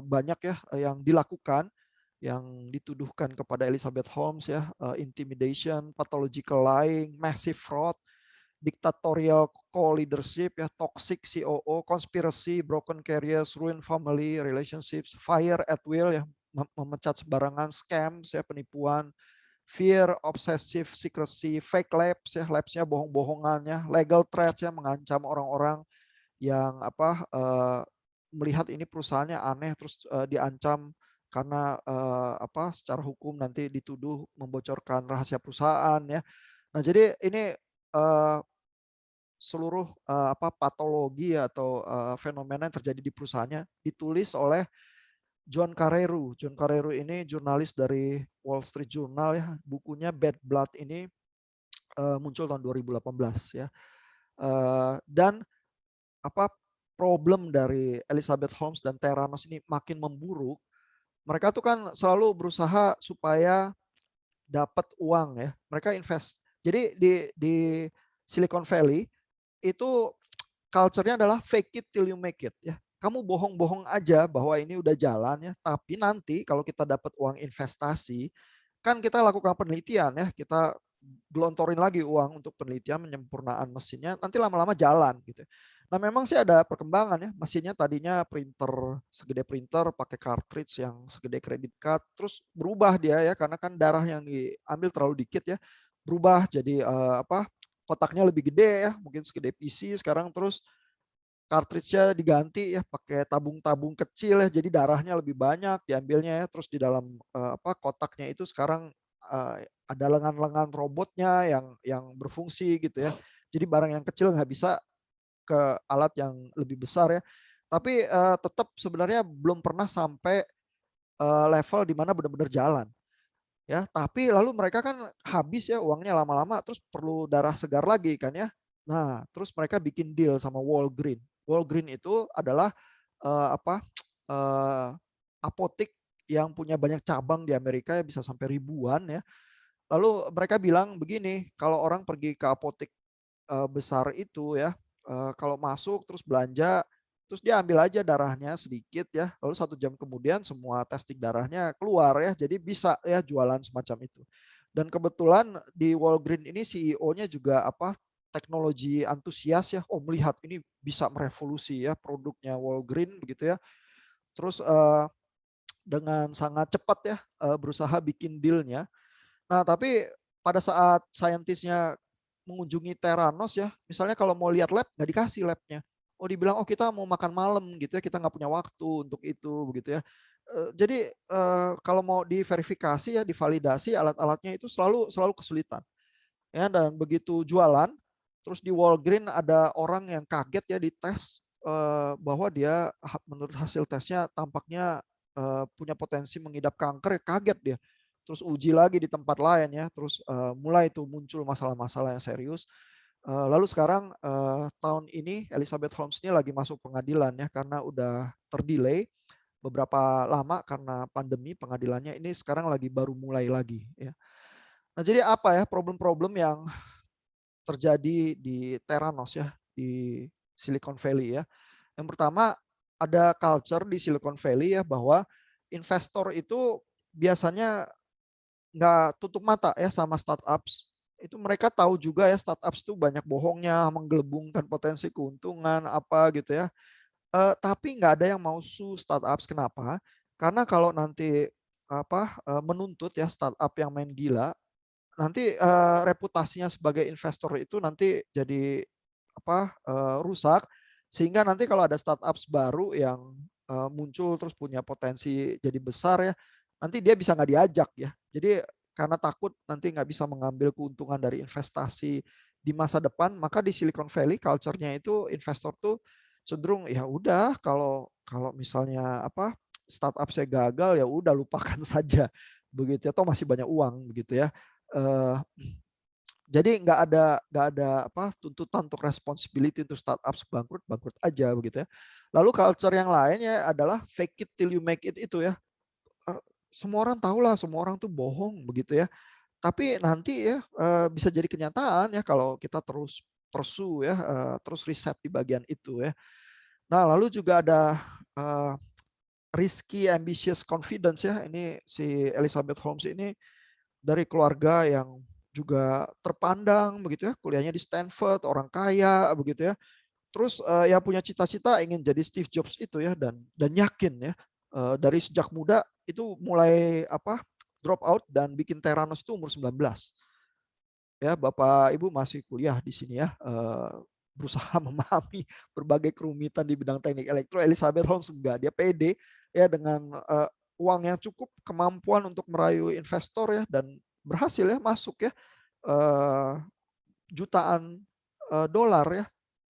banyak ya yang dilakukan yang dituduhkan kepada Elizabeth Holmes ya, intimidation, pathological lying, massive fraud, dictatorial co-leadership ya, toxic COO, conspiracy, broken careers, ruin family relationships, fire at will ya, memecat sembarangan, scams ya, penipuan, fear, obsessive secrecy, fake labs ya, labsnya bohong-bohongannya, legal threats ya, mengancam orang-orang yang apa melihat ini perusahaannya aneh terus diancam karena apa secara hukum nanti dituduh membocorkan rahasia perusahaan ya. Nah, jadi ini seluruh apa patologi atau fenomena yang terjadi di perusahaannya ditulis oleh John Carreyrou. John Carreyrou ini jurnalis dari Wall Street Journal ya. Bukunya Bad Blood ini muncul tahun 2018 ya. Dan apa problem dari Elizabeth Holmes dan Theranos ini makin memburuk. Mereka tuh kan selalu berusaha supaya dapat uang ya. Mereka invest. Jadi di Silicon Valley itu culture-nya adalah fake it till you make it ya. Kamu bohong-bohong aja bahwa ini udah jalan ya, tapi nanti kalau kita dapat uang investasi, kan kita lakukan penelitian ya, kita gelontorin lagi uang untuk penelitian penyempurnaan mesinnya, nanti lama-lama jalan gitu. Nah, memang sih ada perkembangan ya, mesinnya tadinya printer segede printer pakai cartridge yang segede credit card, terus berubah dia ya karena kan darah yang diambil terlalu dikit ya, berubah jadi apa kotaknya lebih gede ya, mungkin segede PC sekarang, terus cartridge-nya diganti ya pakai tabung-tabung kecil ya, jadi darahnya lebih banyak diambilnya ya, terus di dalam apa kotaknya itu sekarang ada lengan-lengan robotnya yang berfungsi gitu ya. Jadi barang yang kecil nggak bisa ke alat yang lebih besar ya. Tapi tetap sebenarnya belum pernah sampai level di mana benar-benar jalan. Ya, tapi lalu mereka kan habis ya uangnya lama-lama terus perlu darah segar lagi kan ya. Nah, terus mereka bikin deal sama Walgreens. Walgreens itu adalah apa? Apotek yang punya banyak cabang di Amerika ya bisa sampai ribuan ya. Lalu mereka bilang begini, kalau orang pergi ke apotek besar itu ya, kalau masuk terus belanja, terus dia ambil aja darahnya sedikit ya, lalu 1 jam kemudian semua testing darahnya keluar ya, jadi bisa ya jualan semacam itu. Dan kebetulan di Walgreens ini CEO-nya juga apa teknologi antusias ya, oh melihat ini bisa merevolusi ya produknya Walgreens begitu ya. Terus dengan sangat cepat ya berusaha bikin dealnya. Nah, tapi pada saat saintisnya mengunjungi Theranos ya, misalnya kalau mau lihat lab, nggak dikasih labnya. Oh dibilang, oh kita mau makan malam gitu ya, kita nggak punya waktu untuk itu begitu ya. Jadi kalau mau diverifikasi ya, divalidasi alat-alatnya itu selalu kesulitan. Ya, dan begitu jualan, terus di Walgreens ada orang yang kaget ya di tes bahwa dia menurut hasil tesnya tampaknya punya potensi mengidap kanker, ya kaget dia. Terus uji lagi di tempat lain ya, terus mulai itu muncul masalah-masalah yang serius. Lalu sekarang tahun ini Elizabeth Holmes ini lagi masuk pengadilan ya karena udah terdelay beberapa lama karena pandemi pengadilannya ini sekarang lagi baru mulai lagi ya. Nah, jadi apa ya problem-problem yang terjadi di Theranos ya di Silicon Valley ya. Yang pertama ada culture di Silicon Valley ya bahwa investor itu biasanya nggak tutup mata ya sama startups. Itu mereka tahu juga ya startups itu banyak bohongnya, menggelembungkan potensi keuntungan apa gitu ya. Tapi nggak ada yang mau sue startups. Kenapa? Karena kalau nanti menuntut ya startup yang main gila, nanti reputasinya sebagai investor itu nanti jadi rusak, sehingga nanti kalau ada startups baru yang muncul terus punya potensi jadi besar ya, nanti dia bisa nggak diajak ya. Jadi karena takut nanti nggak bisa mengambil keuntungan dari investasi di masa depan, maka di Silicon Valley culture-nya itu investor tuh cenderung ya udah kalau kalau misalnya startup saya gagal ya udah lupakan saja begitu ya, atau masih banyak uang begitu ya. Eh, jadi nggak ada tuntutan untuk responsibility untuk startups bangkrut bangkrut aja begitu ya. Lalu culture yang lainnya adalah fake it till you make it itu ya. Eh, Semua orang tahu lah, semua orang tuh bohong begitu ya. Tapi nanti ya bisa jadi kenyataan ya kalau kita terus pursue ya, terus riset di bagian itu ya. Nah, lalu juga ada eh, risky ambitious confidence ya. Ini si Elizabeth Holmes ini dari keluarga yang juga terpandang begitu ya, kuliahnya di Stanford, orang kaya begitu ya. Terus ya punya cita-cita ingin jadi Steve Jobs itu ya, dan yakin ya dari sejak muda itu mulai drop out dan bikin Theranos itu umur 19. Ya, Bapak Ibu masih kuliah di sini ya, berusaha memahami berbagai kerumitan di bidang teknik elektro. Elizabeth Holmes enggak, dia pede ya dengan uang yang cukup, kemampuan untuk merayu investor ya, dan berhasil ya masuk ya eh, jutaan dolar ya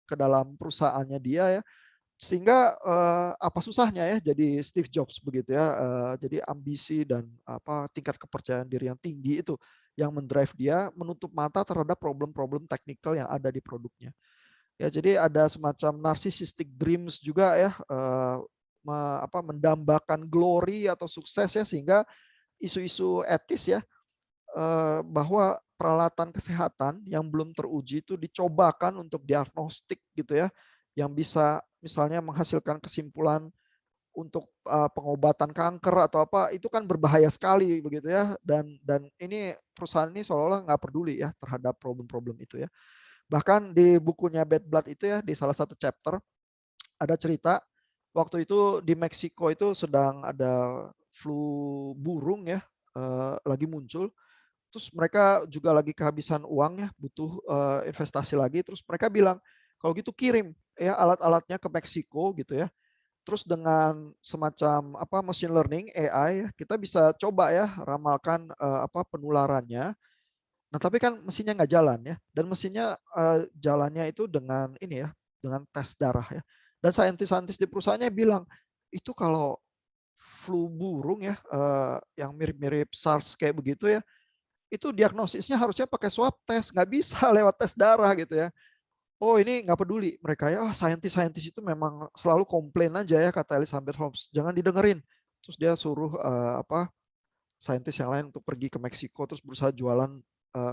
ke dalam perusahaannya dia ya, sehingga apa susahnya ya jadi Steve Jobs begitu ya. Jadi ambisi dan tingkat kepercayaan diri yang tinggi itu yang mendrive dia menutup mata terhadap problem-problem teknikal yang ada di produknya. Ya, jadi ada semacam narcissistic dreams juga ya, mendambakan glory atau sukses ya, sehingga isu-isu etis ya, bahwa peralatan kesehatan yang belum teruji itu dicobakan untuk diagnostik gitu ya, yang bisa misalnya menghasilkan kesimpulan untuk pengobatan kanker atau apa, itu kan berbahaya sekali begitu ya, dan ini perusahaan ini seolah-olah nggak peduli ya terhadap problem-problem itu ya. Bahkan di bukunya Bad Blood itu ya, di salah satu chapter ada cerita waktu itu di Meksiko itu sedang ada flu burung ya, lagi muncul. Terus mereka juga lagi kehabisan uang ya, butuh investasi lagi. Terus mereka bilang, kalau gitu kirim ya alat-alatnya ke Meksiko gitu ya. Terus dengan semacam machine learning AI, kita bisa coba ya ramalkan penularannya. Nah, tapi kan mesinnya nggak jalan ya, dan mesinnya jalannya itu dengan ini ya, dengan tes darah ya. Dan saintis-saintis di perusahaannya bilang itu kalau flu burung ya, yang mirip-mirip SARS kayak begitu ya, itu diagnosisnya harusnya pakai swab test, nggak bisa lewat tes darah gitu ya. Oh, ini nggak peduli mereka ya. Oh, saintis-saintis itu memang selalu komplain aja ya, kata Elizabeth Holmes. Jangan didengerin. Terus dia suruh saintis yang lain untuk pergi ke Meksiko terus berusaha jualan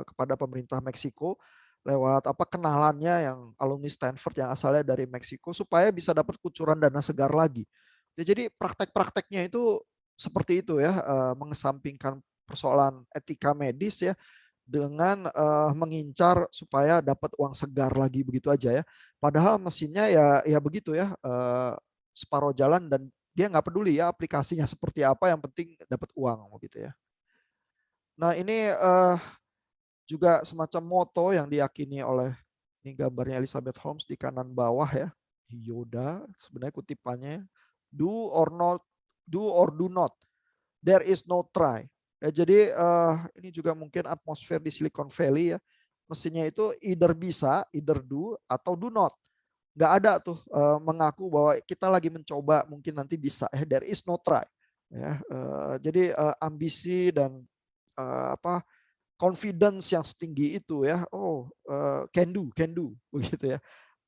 kepada pemerintah Meksiko lewat kenalannya yang alumni Stanford yang asalnya dari Meksiko supaya bisa dapat kucuran dana segar lagi. Ya, jadi praktek-prakteknya itu seperti itu ya, mengesampingkan persoalan etika medis ya dengan mengincar supaya dapat uang segar lagi begitu aja ya. Padahal mesinnya ya begitu ya, separuh jalan, dan dia nggak peduli ya aplikasinya seperti apa, yang penting dapat uang gitu ya. Nah, ini juga semacam moto yang diyakini oleh, ini gambarnya Elizabeth Holmes di kanan bawah ya, Yoda sebenarnya kutipannya, do or not, do or do not, there is no try. Ya, jadi ini juga mungkin atmosfer di Silicon Valley ya, mesinnya itu either bisa, either do atau do not. Nggak ada tuh mengaku bahwa kita lagi mencoba mungkin nanti bisa ya, there is no try ya. Jadi ambisi dan confidence yang setinggi itu ya. Oh, can do begitu ya.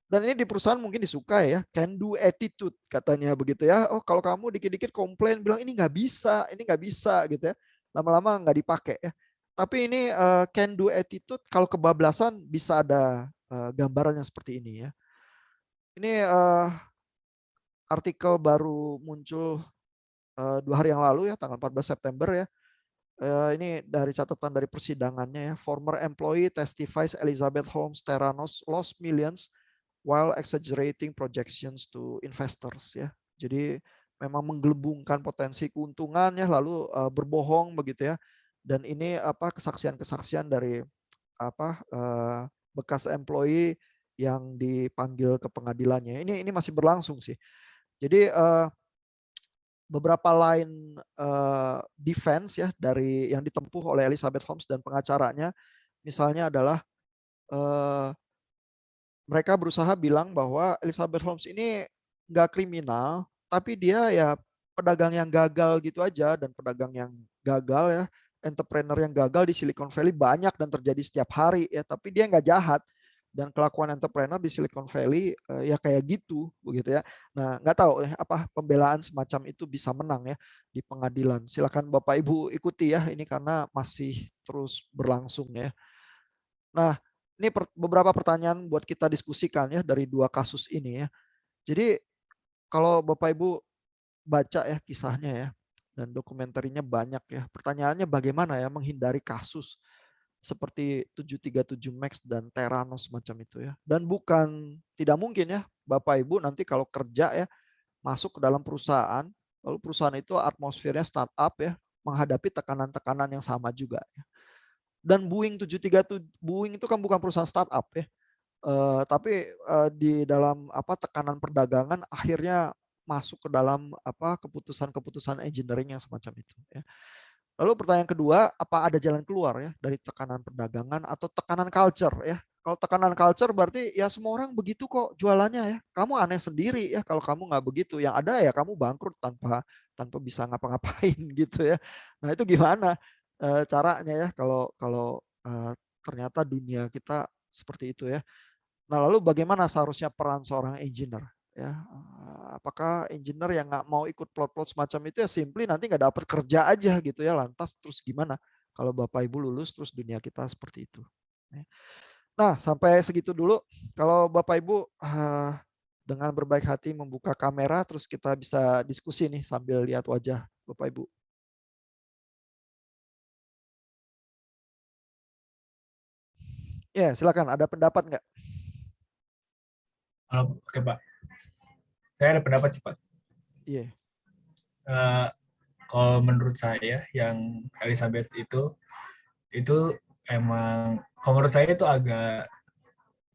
Dan ini di perusahaan mungkin disukai ya, can do attitude katanya begitu ya. Oh, kalau kamu dikit-dikit komplain bilang ini nggak bisa gitu ya. Lama-lama nggak dipakai ya. Tapi ini can do attitude kalau kebablasan bisa ada gambaran yang seperti ini ya. Ini artikel baru muncul 2 hari yang lalu ya, tanggal 14 September ya. Ini dari catatan dari persidangannya ya. Former employee testifies Elizabeth Holmes Theranos lost millions while exaggerating projections to investors ya. Jadi memang menggelembungkan potensi keuntungan ya, lalu berbohong begitu ya. Dan ini kesaksian-kesaksian dari bekas employee yang dipanggil ke pengadilannya. Ini masih berlangsung sih. Jadi beberapa line defense ya dari yang ditempuh oleh Elizabeth Holmes dan pengacaranya, misalnya adalah mereka berusaha bilang bahwa Elizabeth Holmes ini nggak kriminal, tapi dia ya pedagang yang gagal gitu aja, dan pedagang yang gagal ya, entrepreneur yang gagal di Silicon Valley banyak dan terjadi setiap hari ya, tapi dia nggak jahat. Dan kelakuan entrepreneur di Silicon Valley ya kayak gitu begitu ya. Nah, nggak tahu ya apa pembelaan semacam itu bisa menang ya di pengadilan. Silakan Bapak Ibu ikuti ya ini karena masih terus berlangsung ya. Nah, ini beberapa pertanyaan buat kita diskusikan ya dari 2 kasus ini ya. Jadi kalau Bapak Ibu baca ya kisahnya ya, dan dokumenterinya banyak ya. Pertanyaannya bagaimana ya menghindari kasus seperti 737 Max dan Theranos semacam itu ya. Dan bukan tidak mungkin ya Bapak Ibu nanti kalau kerja ya masuk ke dalam perusahaan, lalu perusahaan itu atmosfernya startup ya, menghadapi tekanan-tekanan yang sama juga ya. Dan Boeing itu kan bukan perusahaan startup ya. Tapi di dalam tekanan perdagangan akhirnya masuk ke dalam keputusan-keputusan engineering yang semacam itu ya. Lalu pertanyaan kedua, apa ada jalan keluar ya dari tekanan perdagangan atau tekanan culture ya? Kalau tekanan culture berarti ya semua orang begitu kok jualannya ya. Kamu aneh sendiri ya kalau kamu nggak begitu. Yang ada ya kamu bangkrut tanpa bisa ngapa-ngapain gitu ya. Nah itu gimana caranya ya kalau ternyata dunia kita seperti itu ya. Nah, lalu bagaimana seharusnya peran seorang engineer? Ya, apakah engineer yang nggak mau ikut plot-plot semacam itu ya simply nanti nggak dapat kerja aja gitu ya, lantas terus gimana kalau Bapak Ibu lulus terus dunia kita seperti itu. Ya. Nah, sampai segitu dulu. Kalau Bapak Ibu dengan berbaik hati membuka kamera, terus kita bisa diskusi nih sambil lihat wajah Bapak Ibu. Ya, silakan. Ada pendapat nggak? Oke Pak, saya ada pendapat sih Pak. Iya. Kalau menurut saya yang Elizabeth itu emang, kalau menurut saya itu agak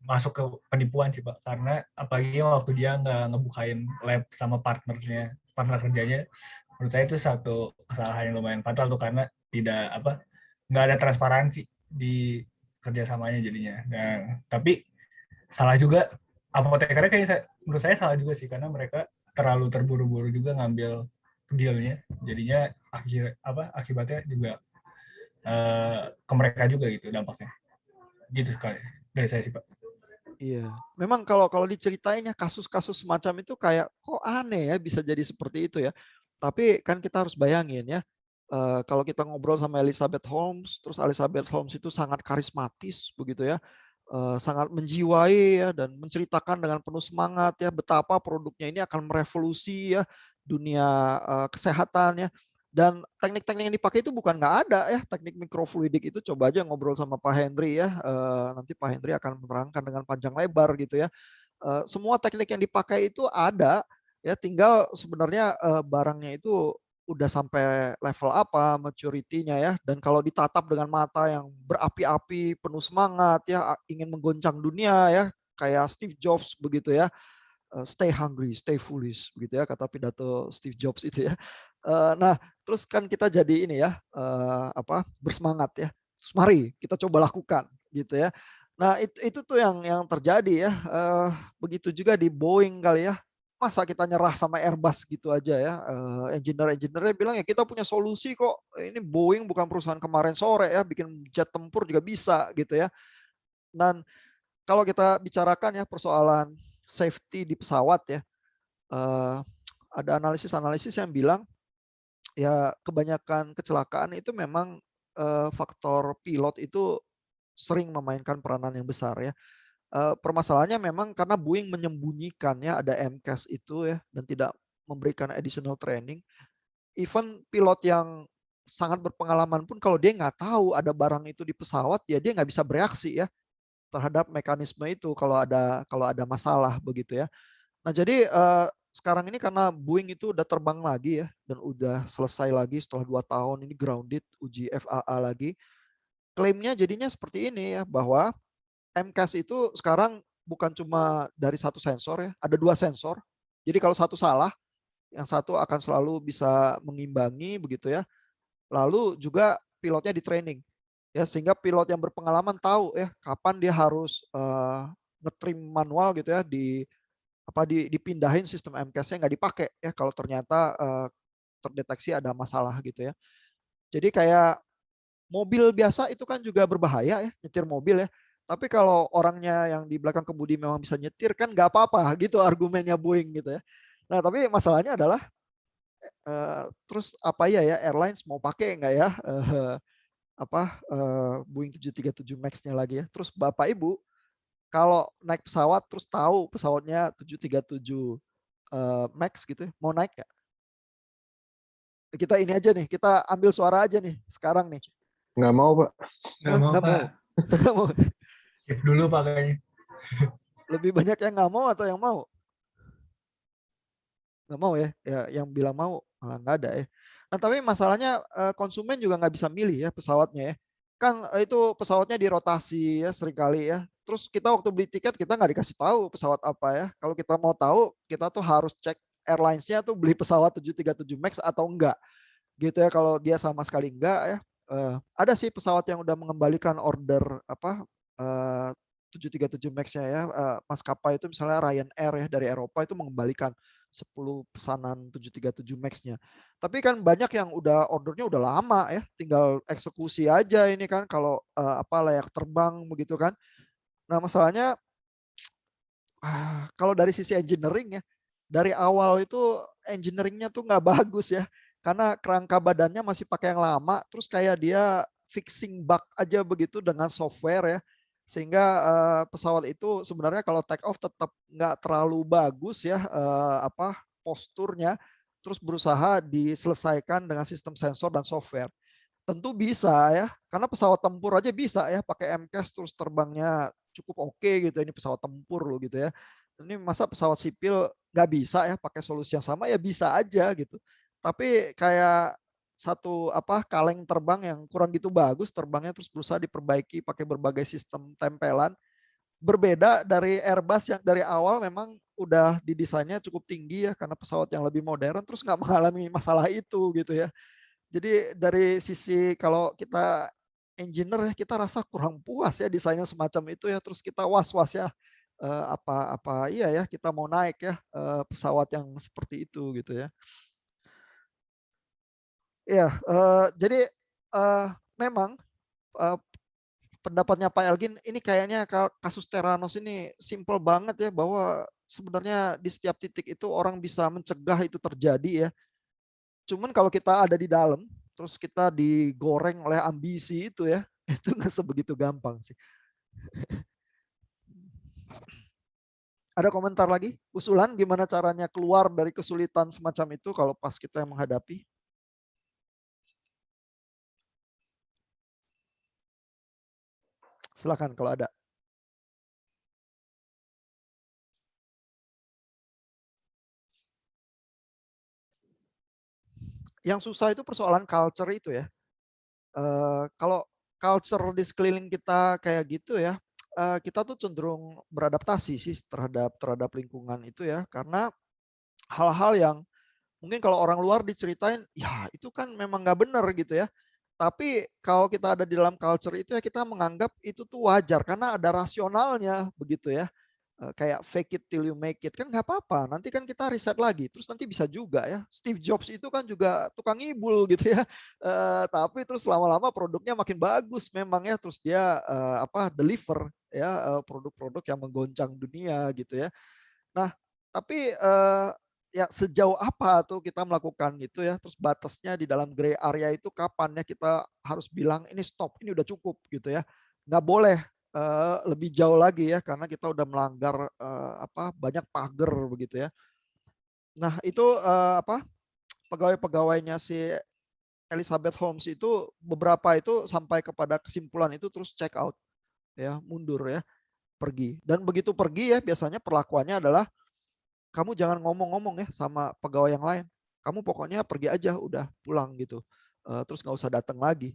masuk ke penipuan sih Pak, karena apalagi waktu dia nggak ngebukain lab sama partner kerjanya, menurut saya itu satu kesalahan yang lumayan fatal tuh, karena nggak ada transparansi di kerjasamanya jadinya. Nah, tapi salah juga apotekernya, menurut saya salah juga sih, karena mereka terlalu terburu-buru juga ngambil dealnya, jadinya akibatnya juga ke mereka juga gitu dampaknya. Gitu sekali dari saya sih Pak. Iya, memang kalau diceritain ya kasus-kasus semacam itu kayak kok aneh ya bisa jadi seperti itu ya. Tapi kan kita harus bayangin ya, kalau kita ngobrol sama Elizabeth Holmes, terus Elizabeth Holmes itu sangat karismatis begitu ya, sangat menjiwai ya dan menceritakan dengan penuh semangat ya betapa produknya ini akan merevolusi ya dunia kesehatan ya. Dan teknik-teknik yang dipakai itu bukan nggak ada ya, teknik mikrofluidik itu coba aja ngobrol sama Pak Henry ya, nanti Pak Henry akan menerangkan dengan panjang lebar gitu ya. Semua teknik yang dipakai itu ada ya, tinggal sebenarnya barangnya itu udah sampai level apa maturity-nya ya, dan kalau ditatap dengan mata yang berapi-api penuh semangat ya, ingin menggoncang dunia ya, kayak Steve Jobs begitu ya. Stay hungry, stay foolish begitu ya kata pidato Steve Jobs itu ya. Nah, terus kan kita jadi ini ya bersemangat ya. Terus mari kita coba lakukan gitu ya. Nah, itu tuh yang terjadi ya. Begitu juga di Boeing kali ya. masa kita nyerah sama Airbus gitu aja ya. Engineer-engineernya bilang ya kita punya solusi kok. Ini Boeing bukan perusahaan kemarin sore ya, bikin jet tempur juga bisa gitu ya. Dan kalau kita bicarakan ya persoalan safety di pesawat ya, ada analisis-analisis yang bilang ya kebanyakan kecelakaan itu memang faktor pilot itu sering memainkan peranan yang besar ya. Permasalahannya memang karena Boeing menyembunyikan ya ada MCAS itu ya dan tidak memberikan additional training. Even pilot yang sangat berpengalaman pun kalau dia nggak tahu ada barang itu di pesawat ya dia nggak bisa bereaksi ya terhadap mekanisme itu kalau ada masalah begitu ya. Nah jadi sekarang ini karena Boeing itu udah terbang lagi ya dan udah selesai lagi setelah 2 tahun ini grounded uji FAA lagi. Klaimnya jadinya seperti ini ya bahwa MCAS itu sekarang bukan cuma dari satu sensor ya, ada 2 sensor. Jadi kalau satu salah, yang satu akan selalu bisa mengimbangi begitu ya. Lalu juga pilotnya di training ya sehingga pilot yang berpengalaman tahu ya kapan dia harus ngetrim manual gitu ya dipindahin sistem MCAS-nya nggak dipakai ya kalau ternyata terdeteksi ada masalah gitu ya. Jadi kayak mobil biasa itu kan juga berbahaya ya, nyetir mobil ya. Tapi kalau orangnya yang di belakang kemudi memang bisa nyetir kan nggak apa-apa gitu argumennya Boeing gitu ya. Nah tapi masalahnya adalah terus apa ya airlines mau pakai nggak ya Boeing 737 Max-nya lagi ya. Terus Bapak Ibu kalau naik pesawat terus tahu pesawatnya 737 Max gitu ya, mau naik nggak? Kita ini aja nih, kita ambil suara aja nih sekarang nih. Nggak mau, Pak. Nggak mau, Nggak Pak. Nggak mau. Skip dulu Pak kayaknya. Lebih banyak yang nggak mau atau yang mau? Nggak mau ya, yang bilang mau malah nggak ada ya. Nah tapi masalahnya konsumen juga nggak bisa milih ya pesawatnya ya. Kan itu pesawatnya dirotasi ya seringkali ya. Terus kita waktu beli tiket kita nggak dikasih tahu pesawat apa ya. Kalau kita mau tahu kita tuh harus cek airlines-nya tuh beli pesawat 737 Max atau enggak. Gitu ya kalau dia sama sekali enggak ya. Ada sih pesawat yang udah mengembalikan order 737 Max-nya ya. Maskapai itu misalnya Ryanair ya dari Eropa itu mengembalikan 10 pesanan 737 Max-nya. Tapi kan banyak yang udah ordernya udah lama ya, tinggal eksekusi aja ini kan kalau layak terbang begitu kan. Nah, masalahnya kalau dari sisi engineering ya, dari awal itu engineeringnya tuh nggak bagus ya. Karena kerangka badannya masih pakai yang lama, terus kayak dia fixing bug aja begitu dengan software ya. Sehingga pesawat itu sebenarnya kalau take off tetap nggak terlalu bagus ya posturnya, terus berusaha diselesaikan dengan sistem sensor dan software. Tentu bisa ya, karena pesawat tempur aja bisa ya pakai MCAS terus terbangnya cukup oke gitu. Ini pesawat tempur loh gitu ya. Ini masa pesawat sipil nggak bisa ya pakai solusi yang sama ya bisa aja gitu. Tapi kayak satu kaleng terbang yang kurang gitu bagus terbangnya terus berusaha diperbaiki pakai berbagai sistem tempelan. Berbeda dari Airbus yang dari awal memang udah didesainnya cukup tinggi ya karena pesawat yang lebih modern terus nggak mengalami masalah itu gitu ya. Jadi dari sisi kalau kita engineer ya kita rasa kurang puas ya desainnya semacam itu ya terus kita was-was ya iya ya kita mau naik ya pesawat yang seperti itu gitu ya. Ya, jadi memang pendapatnya Pak Elgin ini kayaknya kasus Theranos ini simple banget ya bahwa sebenarnya di setiap titik itu orang bisa mencegah itu terjadi ya. Cuman kalau kita ada di dalam terus kita digoreng oleh ambisi itu ya, itu nggak sebegitu gampang sih. Ada komentar lagi? Usulan gimana caranya keluar dari kesulitan semacam itu kalau pas kita menghadapi? Silakan kalau ada. Yang susah itu persoalan culture itu ya. Kalau culture di sekeliling kita kayak gitu ya, kita tuh cenderung beradaptasi sih terhadap lingkungan itu ya, karena hal-hal yang mungkin kalau orang luar diceritain, ya itu kan memang nggak benar gitu ya. Tapi kalau kita ada di dalam culture itu ya kita menganggap itu tuh wajar karena ada rasionalnya begitu ya. kayak fake it till you make it, kan nggak apa-apa. Nanti kan kita riset lagi, terus nanti bisa juga ya. Steve Jobs itu kan juga tukang ngibul gitu ya. Tapi terus lama-lama produknya makin bagus memang ya. Terus dia deliver ya produk-produk yang menggoncang dunia gitu ya. Nah, tapi ya sejauh apa tuh kita melakukan gitu ya. Terus batasnya di dalam gray area itu kapan ya kita harus bilang ini stop, ini udah cukup gitu ya. Nggak boleh lebih jauh lagi ya karena kita udah melanggar banyak pagar begitu ya. Nah, itu pegawai-pegawainya si Elizabeth Holmes itu beberapa itu sampai kepada kesimpulan itu terus check out ya, mundur ya, pergi. Dan begitu pergi ya biasanya perlakuannya adalah kamu jangan ngomong-ngomong ya sama pegawai yang lain. Kamu pokoknya pergi aja, udah pulang gitu. Terus nggak usah datang lagi.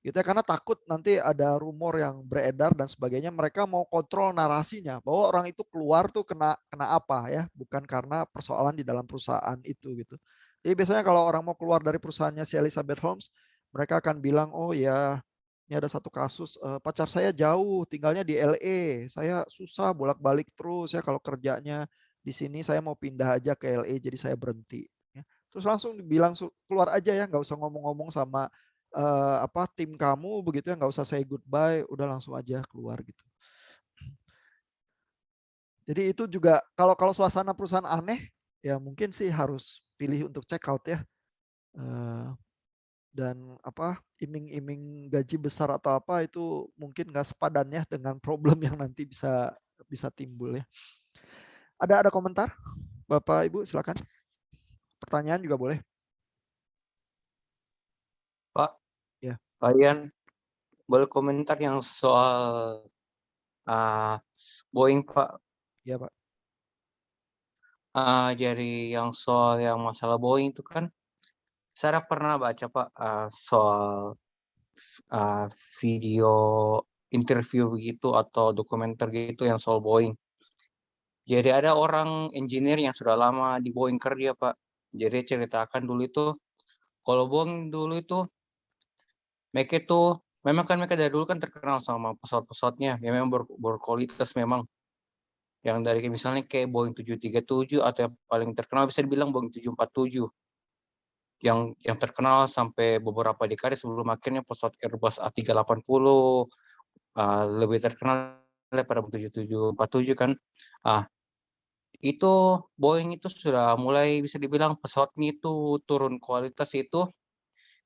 Gitu ya, karena takut nanti ada rumor yang beredar dan sebagainya. Mereka mau kontrol narasinya bahwa orang itu keluar tuh kena apa ya, bukan karena persoalan di dalam perusahaan itu gitu. Jadi biasanya kalau orang mau keluar dari perusahaannya si Elizabeth Holmes, mereka akan bilang, oh ya, ini ada satu kasus pacar saya jauh, tinggalnya di LA, saya susah bolak-balik terus ya kalau kerjanya di sini, saya mau pindah aja ke LA, jadi saya berhenti. Ya. Terus langsung bilang keluar aja ya, nggak usah ngomong-ngomong sama tim kamu begitu ya, nggak usah say goodbye, udah langsung aja keluar gitu. Jadi itu juga kalau suasana perusahaan aneh, ya mungkin sih harus pilih untuk check out ya. Dan iming-iming gaji besar atau apa itu mungkin nggak sepadan ya dengan problem yang nanti bisa timbul ya. Ada komentar? Bapak Ibu silakan. Pertanyaan juga boleh. Pak, Ya. kalian boleh komentar yang soal Boeing, Pak. Ya, Pak. Jadi yang soal yang masalah Boeing itu kan, saya pernah baca Pak soal video interview begitu atau dokumenter gitu yang soal Boeing. Jadi ada orang engineer yang sudah lama di Boeing kerja Pak. Jadi ceritakan dulu itu, kalau Boeing dulu itu, mereka itu memang kan mereka dari dulu kan terkenal sama pesawat-pesawatnya, yang memang berkualitas memang. Yang dari misalnya kayak Boeing 737 atau yang paling terkenal bisa dibilang Boeing 747. Yang terkenal sampai beberapa dekade sebelum akhirnya pesawat Airbus A380 lebih terkenal daripada Boeing 747 kan. Itu Boeing itu sudah mulai bisa dibilang pesawatnya itu turun kualitas itu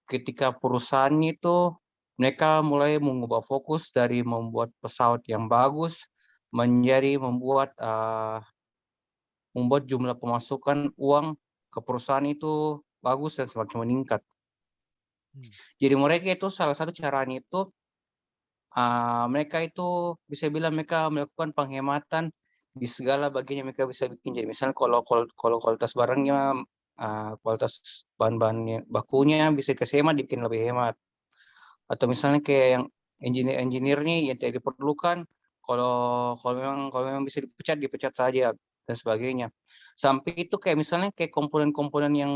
ketika perusahaannya itu mereka mulai mengubah fokus dari membuat pesawat yang bagus menjadi membuat jumlah pemasukan uang ke perusahaan itu bagus dan semakin meningkat. Jadi mereka itu salah satu caranya itu mereka itu bisa bilang mereka melakukan penghematan di segala bagian yang mereka bisa bikin. Jadi misalnya kalau kualitas barangnya, kualitas bahan-bahan bakunya bisa dikasih hemat, dibikin lebih hemat. Atau misalnya kayak yang engineer-nya yang tidak diperlukan, kalau memang bisa dipecat saja dan sebagainya. Sampai itu kayak misalnya kayak komponen-komponen yang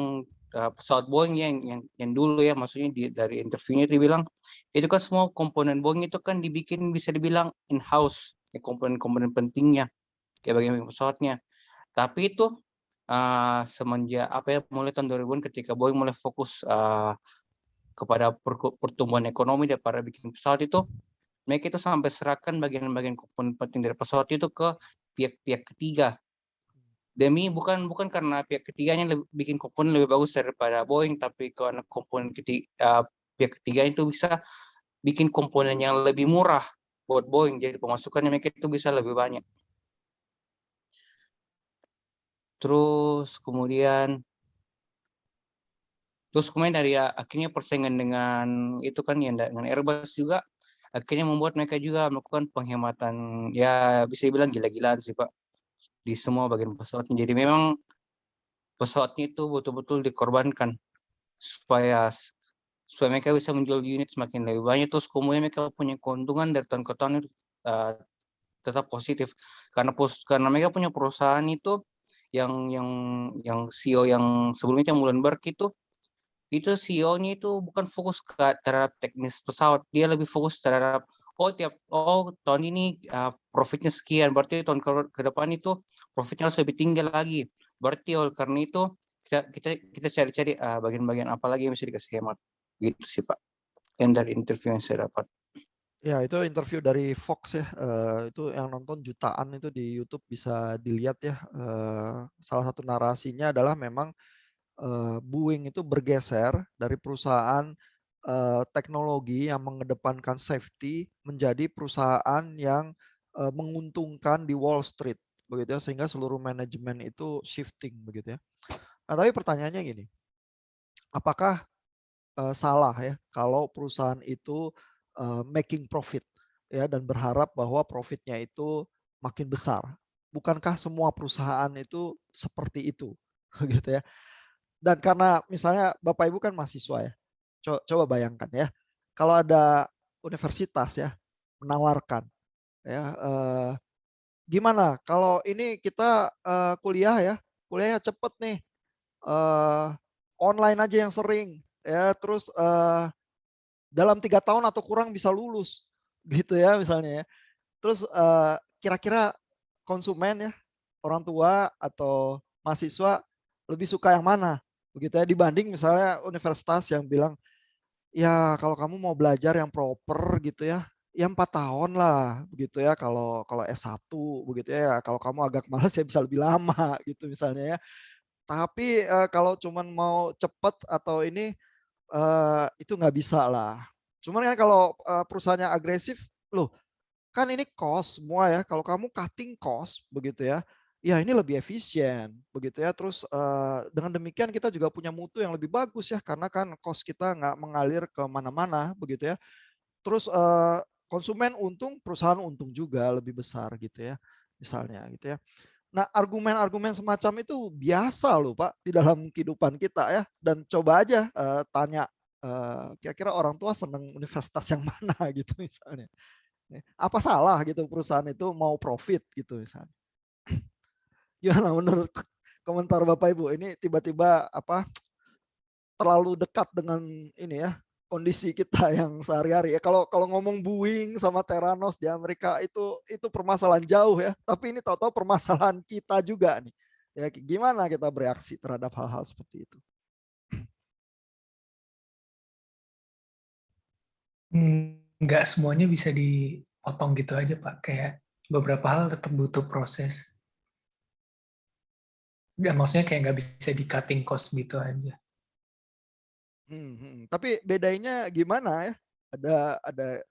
pesawat Boeing yang dulu ya, maksudnya dari interviewnya dibilang itu kan semua komponen Boeing itu kan dibikin bisa dibilang in-house, ya, komponen-komponen pentingnya kayak bagian pesawatnya. Tapi itu semenjak mulai tahun 2000-an ketika Boeing mulai fokus kepada pertumbuhan ekonomi daripada bikin pesawat itu, mereka itu sampai serahkan bagian-bagian komponen penting dari pesawat itu ke pihak ketiga. Bukan karena pihak ketiganya bikin komponen lebih bagus daripada Boeing, tapi karena pihak ketiga itu bisa bikin komponen yang lebih murah buat Boeing, jadi pemasukannya mereka itu bisa lebih banyak. Terus kemudian dari akhirnya persaingan dengan itu kan yang dengan Airbus juga akhirnya membuat mereka juga melakukan penghematan, ya bisa dibilang gila-gilaan sih Pak, di semua bagian pesawatnya. Jadi memang pesawatnya itu betul-betul dikorbankan supaya mereka bisa menjual unit semakin lebih banyak, terus kemudian mereka punya keuntungan dari tahun ke tahun itu tetap positif karena mereka punya perusahaan itu yang CEO yang sebelumnya Muhlenberg itu CEO-nya itu bukan fokus terhadap teknis pesawat, dia lebih fokus terhadap tahun ini profitnya sekian, berarti tahun ke depan itu profitnya harus lebih tinggi lagi. Berarti oleh karena itu kita cari-cari bagian-bagian apa lagi yang bisa dikasih hemat. Gitu sih Pak. Yang dari interview yang saya dapat. Ya, itu interview dari Fox ya. Itu yang nonton jutaan itu di YouTube bisa dilihat ya. Salah satu narasinya adalah memang Boeing itu bergeser dari perusahaan teknologi yang mengedepankan safety menjadi perusahaan yang menguntungkan di Wall Street begitu ya, sehingga seluruh manajemen itu shifting begitu ya. Nah, tapi pertanyaannya gini, apakah salah ya kalau perusahaan itu making profit ya dan berharap bahwa profitnya itu makin besar? Bukankah semua perusahaan itu seperti itu gitu ya? Dan karena misalnya Bapak Ibu kan mahasiswa ya, coba bayangkan ya, kalau ada universitas ya menawarkan ya, gimana kalau ini kita kuliahnya cepet nih, online aja yang sering ya, terus dalam 3 tahun atau kurang bisa lulus gitu ya misalnya ya. Terus kira-kira konsumen ya, orang tua atau mahasiswa lebih suka yang mana begitu ya, dibanding misalnya universitas yang bilang ya kalau kamu mau belajar yang proper gitu ya 4 tahun lah begitu ya, kalau kalau S1 begitu ya, kalau kamu agak malas ya bisa lebih lama gitu misalnya ya. Tapi kalau cuman mau cepet atau ini itu nggak bisa lah. Cuman kan kalau perusahaannya agresif, loh kan ini cost semua ya, kalau kamu cutting cost begitu ya, ya ini lebih efisien begitu ya. Terus dengan demikian kita juga punya mutu yang lebih bagus ya, karena kan cost kita nggak mengalir ke mana-mana begitu ya. Terus konsumen untung, perusahaan untung juga lebih besar gitu ya, misalnya gitu ya. Nah, argumen-argumen semacam itu biasa loh Pak di dalam kehidupan kita ya. Dan coba aja tanya kira-kira orang tua senang universitas yang mana gitu misalnya. Apa salah gitu perusahaan itu mau profit gitu misalnya. Gimana menurut komentar Bapak Ibu? Ini tiba-tiba apa terlalu dekat dengan ini ya kondisi kita yang sehari-hari ya. Kalau ngomong Boeing sama Theranos di Amerika itu permasalahan jauh ya. Tapi ini tahu-tahu permasalahan kita juga nih. Ya gimana kita bereaksi terhadap hal-hal seperti itu? Nggak semuanya bisa dipotong gitu aja Pak. Kayak beberapa hal tetap butuh proses. Ya, maksudnya kayak nggak bisa di cutting cost gitu aja. Tapi bedanya gimana ya? Ada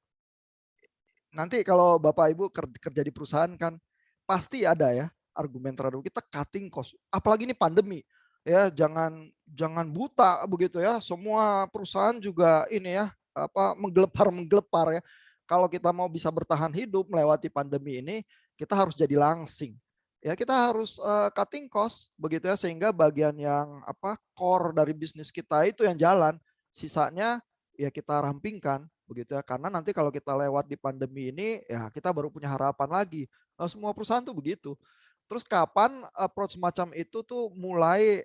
nanti kalau Bapak Ibu kerja di perusahaan kan pasti ada ya argumen terhadap kita cutting cost. Apalagi ini pandemi. Ya, jangan buta begitu ya. Semua perusahaan juga ini ya apa menggelepar ya. Kalau kita mau bisa bertahan hidup melewati pandemi ini, kita harus jadi langsing. Ya, kita harus cutting cost begitu ya, sehingga bagian yang apa core dari bisnis kita itu yang jalan. Sisanya ya kita rampingkan begitu ya, karena nanti kalau kita lewat di pandemi ini ya kita baru punya harapan lagi. Nah, semua perusahaan tuh begitu. Terus kapan approach semacam itu tuh mulai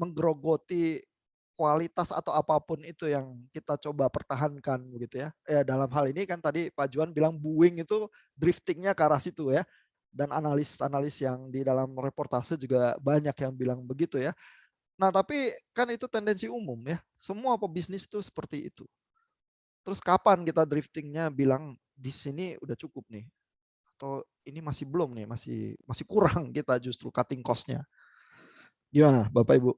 menggerogoti kualitas atau apapun itu yang kita coba pertahankan begitu ya. Ya dalam hal ini kan tadi Pak Juan bilang Boeing itu driftingnya ke arah situ ya. Dan analis-analis yang di dalam reportase juga banyak yang bilang begitu ya. Nah, tapi kan itu tendensi umum ya. Semua pebisnis itu seperti itu. Terus kapan kita driftingnya bilang di sini udah cukup nih? Atau ini masih belum nih, masih kurang kita justru cutting cost-nya. Gimana Bapak Ibu?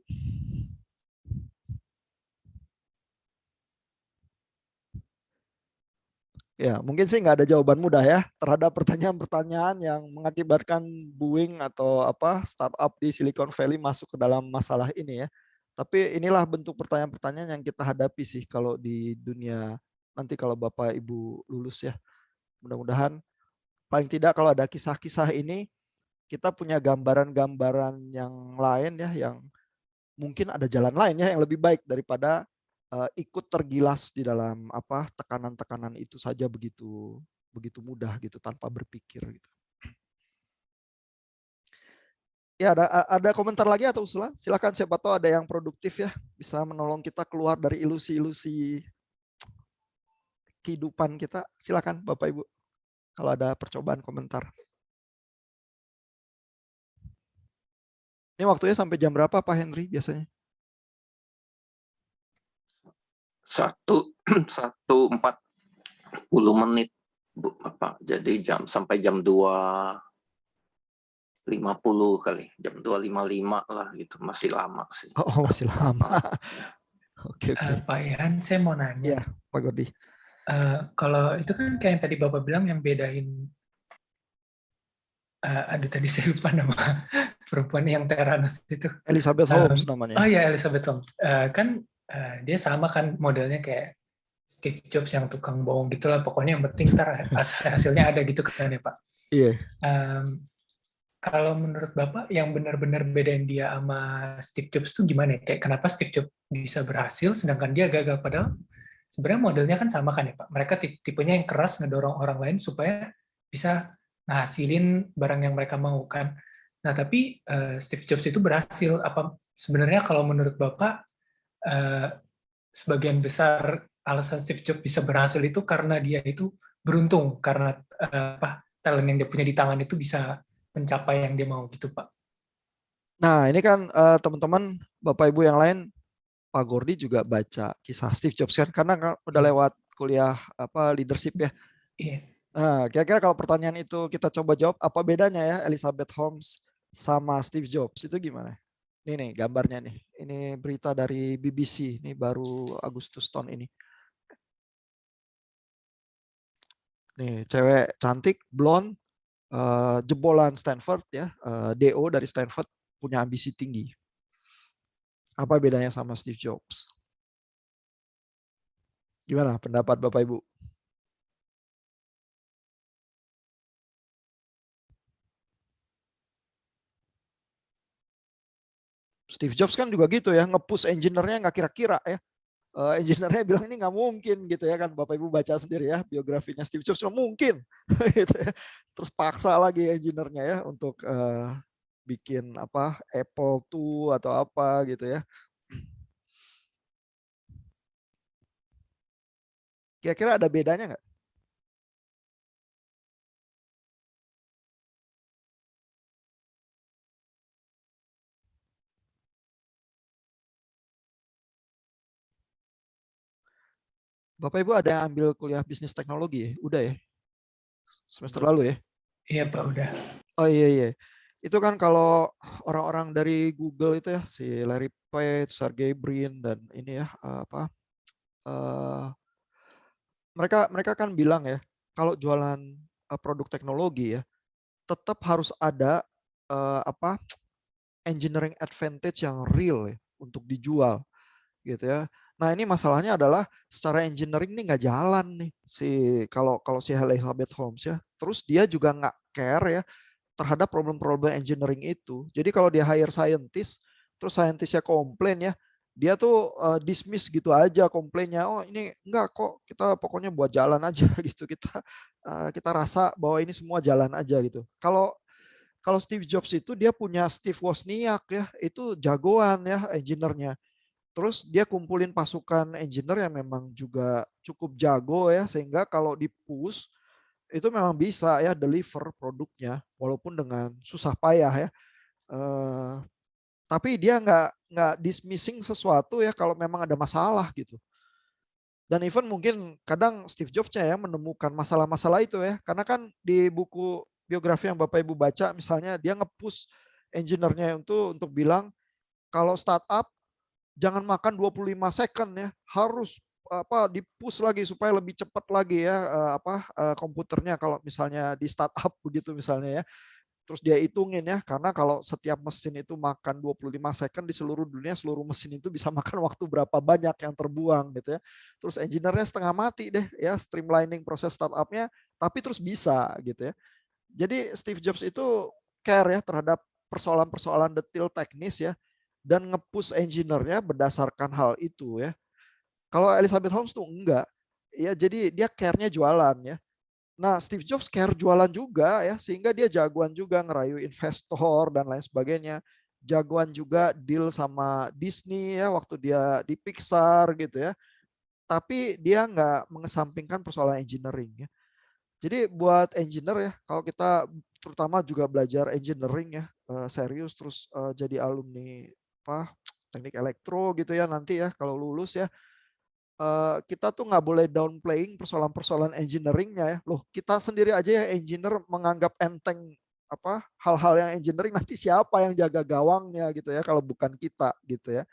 Ya, mungkin sih nggak ada jawaban mudah ya terhadap pertanyaan-pertanyaan yang mengakibatkan Boeing atau apa startup di Silicon Valley masuk ke dalam masalah ini ya. Tapi inilah bentuk pertanyaan-pertanyaan yang kita hadapi sih kalau di dunia nanti kalau Bapak Ibu lulus ya. Mudah-mudahan paling tidak kalau ada kisah-kisah ini kita punya gambaran-gambaran yang lain ya, yang mungkin ada jalan lain ya yang lebih baik daripada ikut tergilas di dalam apa tekanan-tekanan itu saja begitu mudah gitu tanpa berpikir gitu. Ya, ada komentar lagi atau usulan? Silakan, siapa tahu ada yang produktif ya, bisa menolong kita keluar dari ilusi-ilusi kehidupan kita? Silakan Bapak Ibu, kalau ada percobaan komentar. Ini waktunya sampai jam berapa Pak Henry biasanya? 1:40 menit, Bu Bapak. Jadi sampai jam 2:50 kali, jam 2:55 lah gitu, masih lama sih. Oh, masih lama. Oke. Pak Ihan, saya mau nanya. Iya, Pak Gordi. Kalau itu kan kayak yang tadi Bapak bilang yang bedain, aduh tadi saya lupa nama perempuan yang Teranos itu. Elizabeth Holmes namanya. Oh iya, Elizabeth Holmes. Kan dia sama kan modelnya kayak Steve Jobs yang tukang bohong gitulah. Pokoknya yang penting ntar hasilnya ada gitu kan ya Pak. Iya. Kalau menurut Bapak yang benar-benar bedain dia sama Steve Jobs itu gimana ya? Kayak kenapa Steve Jobs bisa berhasil sedangkan dia gagal? Padahal sebenarnya modelnya kan sama kan ya Pak. Mereka tipenya yang keras ngedorong orang lain supaya bisa ngasilin barang yang mereka mau kan. Nah tapi Steve Jobs itu berhasil. Apa sebenarnya kalau menurut Bapak sebagian besar alasan Steve Jobs bisa berhasil itu karena dia itu beruntung, karena talent yang dia punya di tangan itu bisa mencapai yang dia mau gitu Pak. Nah ini kan teman-teman Bapak Ibu yang lain, Pak Gordi juga baca kisah Steve Jobs kan, karena udah lewat kuliah leadership ya. Iya. Nah kira-kira kalau pertanyaan itu kita coba jawab, apa bedanya ya Elizabeth Holmes sama Steve Jobs itu gimana? Ini nih gambarnya nih, ini berita dari BBC, ini baru Agustus tahun ini. Nih cewek cantik, blonde, jebolan Stanford ya, DO dari Stanford, punya ambisi tinggi. Apa bedanya sama Steve Jobs? Gimana pendapat Bapak Ibu? Steve Jobs kan juga gitu ya, nge-push engineer-nya nggak kira-kira ya. Engineer-nya bilang ini nggak mungkin gitu ya kan, Bapak Ibu baca sendiri ya biografinya Steve Jobs, nggak mungkin. Gitu ya. Terus paksa lagi engineer-nya ya untuk bikin Apple II atau apa gitu ya. Kira-kira ada bedanya nggak? Bapak Ibu ada yang ambil kuliah bisnis teknologi ya? Udah ya? Semester lalu ya? Iya Pak, udah. Oh iya. Itu kan kalau orang-orang dari Google itu ya, si Larry Page, Sergey Brin, dan ini ya, mereka kan bilang ya, kalau jualan produk teknologi ya, tetap harus ada engineering advantage yang real ya, untuk dijual gitu ya. Nah ini masalahnya adalah secara engineering ini nggak jalan nih kalau si Elizabeth Holmes ya. Terus dia juga nggak care ya terhadap problem-problem engineering itu. Jadi kalau dia hire scientist, terus scientistnya komplain ya, dia tuh dismiss gitu aja komplainnya. Oh ini enggak kok, kita pokoknya buat jalan aja gitu. Kita rasa bahwa ini semua jalan aja gitu. Kalau Steve Jobs itu dia punya Steve Wozniak ya, itu jagoan ya engineer-nya. Terus dia kumpulin pasukan engineer yang memang juga cukup jago ya, sehingga kalau di-push itu memang bisa ya deliver produknya walaupun dengan susah payah ya. Tapi dia nggak dismissing sesuatu ya kalau memang ada masalah gitu. Dan even mungkin kadang Steve Jobs-nya ya menemukan masalah-masalah itu ya, karena kan di buku biografi yang Bapak Ibu baca misalnya dia nge-push engineer-nya untuk bilang kalau startup jangan makan 25 second ya, harus di-push lagi supaya lebih cepat lagi ya komputernya kalau misalnya di startup begitu misalnya ya. Terus dia hitungin ya, karena kalau setiap mesin itu makan 25 second di seluruh dunia, seluruh mesin itu bisa makan waktu berapa banyak yang terbuang gitu ya. Terus engineer-nya setengah mati deh ya, streamlining proses startup-nya, tapi terus bisa gitu ya. Jadi Steve Jobs itu care ya terhadap persoalan-persoalan detail teknis ya, dan nge-push engineer-nya berdasarkan hal itu ya. Kalau Elizabeth Holmes tuh enggak. Ya jadi dia care-nya jualan ya. Nah, Steve Jobs care jualan juga ya, sehingga dia jagoan juga ngerayu investor dan lain sebagainya. Jagoan juga deal sama Disney ya waktu dia di Pixar gitu ya. tapi dia nggak mengesampingkan persoalan engineering ya. Jadi buat engineer ya, kalau kita terutama juga belajar engineering ya, serius terus jadi alumni apa teknik elektro gitu ya nanti ya kalau lulus ya, kita tuh nggak boleh downplaying persoalan-persoalan engineeringnya ya. Loh kita sendiri aja ya engineer menganggap enteng apa hal-hal yang engineering, nanti siapa yang jaga gawangnya gitu ya kalau bukan kita gitu ya.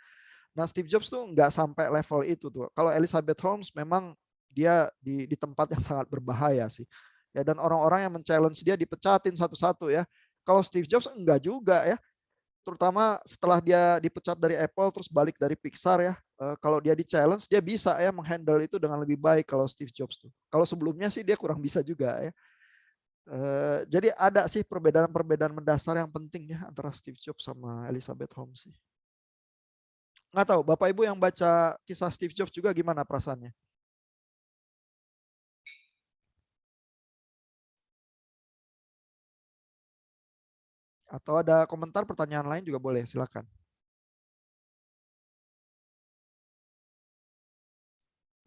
Nah Steve Jobs tuh nggak sampai level itu tuh. Kalau Elizabeth Holmes memang dia di tempat yang sangat berbahaya sih. Ya dan orang-orang yang men-challenge dia dipecatin satu-satu ya. Kalau Steve Jobs enggak juga ya. Terutama setelah dia dipecat dari Apple terus balik dari Pixar ya. Kalau dia di-challenge dia bisa ya menghandle itu dengan lebih baik kalau Steve Jobs tuh. Kalau sebelumnya sih dia kurang bisa juga ya. Jadi ada sih perbedaan-perbedaan mendasar yang penting ya antara Steve Jobs sama Elizabeth Holmes sih. Nggak tahu, Bapak Ibu yang baca kisah Steve Jobs juga gimana perasaannya? Atau ada komentar, pertanyaan lain juga boleh, silakan.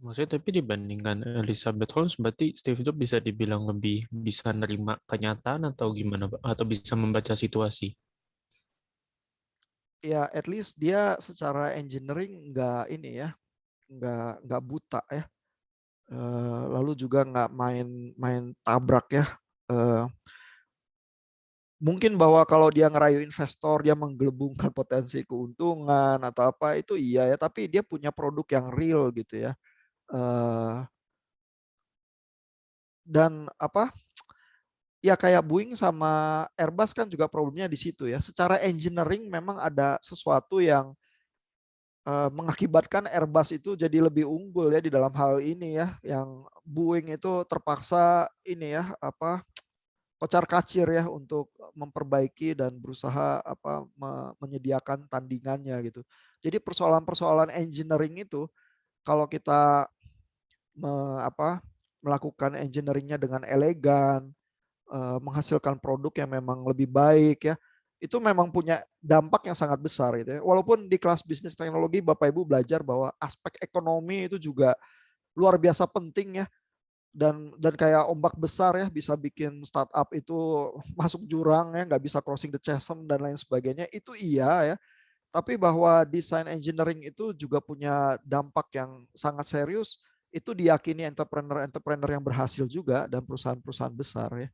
Maksudnya tapi dibandingkan Elizabeth Holmes berarti Steve Jobs bisa dibilang lebih bisa nerima kenyataan atau gimana, Pak? Atau bisa membaca situasi? Ya, at least dia secara engineering nggak ini ya, nggak buta ya. Lalu juga nggak main tabrak ya. Mungkin bahwa kalau dia ngerayu investor, dia menggelembungkan potensi keuntungan atau apa itu iya ya. Tapi dia punya produk yang real gitu ya. Dan apa? Ya kayak Boeing sama Airbus kan juga problemnya di situ ya. Secara engineering memang ada sesuatu yang mengakibatkan Airbus itu jadi lebih unggul ya di dalam hal ini ya. Yang Boeing itu terpaksa ini ya apa kocar-kacir ya untuk memperbaiki dan berusaha apa menyediakan tandingannya gitu. Jadi persoalan-persoalan engineering itu kalau kita melakukan engineeringnya dengan elegan, menghasilkan produk yang memang lebih baik ya, itu memang punya dampak yang sangat besar gitu ya. Walaupun di kelas bisnis teknologi Bapak Ibu belajar bahwa aspek ekonomi itu juga luar biasa penting ya, dan kayak ombak besar ya bisa bikin startup itu masuk jurang ya, nggak bisa crossing the chasm dan lain sebagainya, itu iya ya. Tapi bahwa desain engineering itu juga punya dampak yang sangat serius, itu diyakini entrepreneur-entrepreneur yang berhasil juga dan perusahaan-perusahaan besar ya.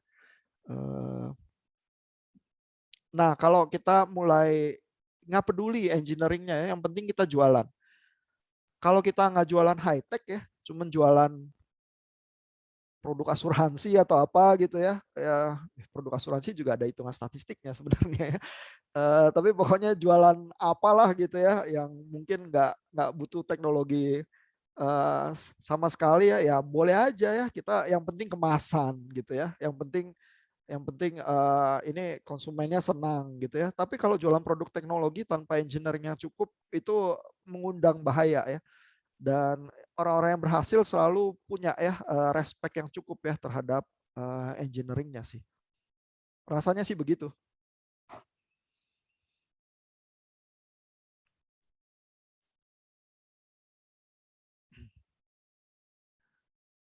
Nah, kalau kita mulai nggak peduli engineeringnya ya, yang penting kita jualan. Kalau kita nggak jualan high tech ya, cuman jualan produk asuransi atau apa gitu ya, produk asuransi juga ada hitungan statistiknya sebenarnya ya. Tapi pokoknya jualan apalah gitu ya, yang mungkin nggak butuh teknologi sama sekali ya, ya boleh aja ya kita. Yang penting kemasan gitu ya, yang penting ini konsumennya senang gitu ya. Tapi kalau jualan produk teknologi tanpa engineering yang cukup itu mengundang bahaya ya. Dan orang-orang yang berhasil selalu punya ya respect yang cukup ya terhadap engineeringnya sih. Rasanya sih begitu.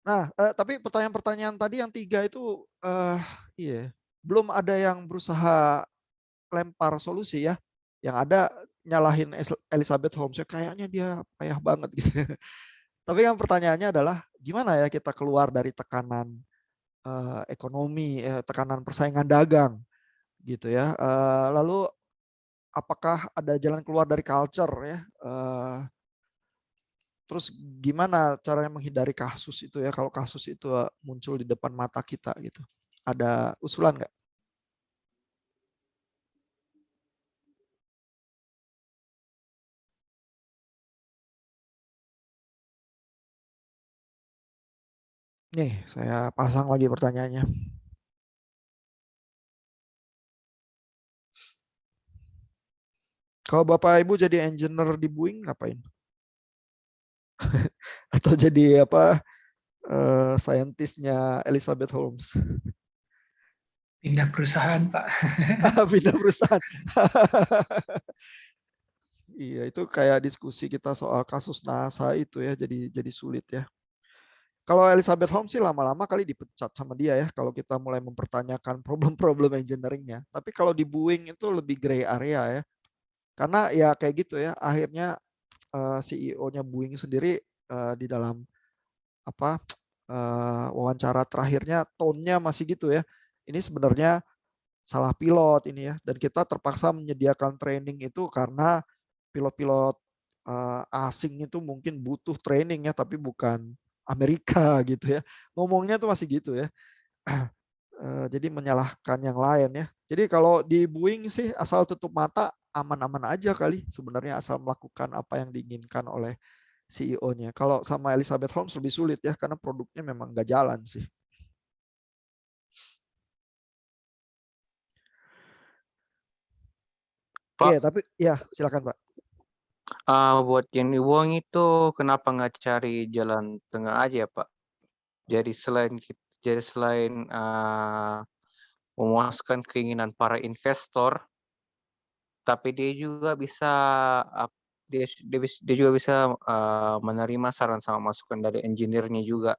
Nah, tapi pertanyaan-pertanyaan tadi yang 3 itu iya, belum ada yang berusaha lempar solusi ya. Yang ada nyalahin Elizabeth Holmes ya, kayaknya dia payah banget gitu. Tapi yang pertanyaannya adalah gimana ya kita keluar dari tekanan ekonomi, tekanan persaingan dagang gitu ya. Lalu apakah ada jalan keluar dari culture ya? Terus gimana caranya menghindari kasus itu ya kalau kasus itu muncul di depan mata kita gitu. Ada usulan nggak? Nih, saya pasang lagi pertanyaannya. Kalau Bapak Ibu jadi engineer di Boeing ngapain? Atau jadi apa saintisnya Elizabeth Holmes? Pindah perusahaan, Pak. Pindah perusahaan. Iya, itu kayak diskusi kita soal kasus NASA itu ya, jadi sulit ya. Kalau Elizabeth Holmes sih lama-lama kali dipecat sama dia ya, kalau kita mulai mempertanyakan problem-problem engineeringnya. Tapi kalau di Boeing itu lebih gray area ya, karena ya kayak gitu ya. Akhirnya CEO-nya Boeing sendiri di dalam apa wawancara terakhirnya tone-nya masih gitu ya. Ini sebenarnya salah pilot ini ya, dan kita terpaksa menyediakan training itu karena pilot-pilot asing itu mungkin butuh training ya, tapi bukan Amerika gitu ya. Ngomongnya tuh masih gitu ya. Jadi menyalahkan yang lain ya. Jadi kalau di Boeing sih asal tutup mata aman-aman aja kali sebenarnya, asal melakukan apa yang diinginkan oleh CEO-nya. Kalau sama Elizabeth Holmes lebih sulit ya, karena produknya memang nggak jalan sih. Oke, tapi ya silakan Pak. Buat yang di Wong itu kenapa nggak cari jalan tengah aja Pak? Jadi selain memuaskan keinginan para investor, tapi dia juga bisa dia juga bisa menerima saran sama masukan dari engineer-nya juga.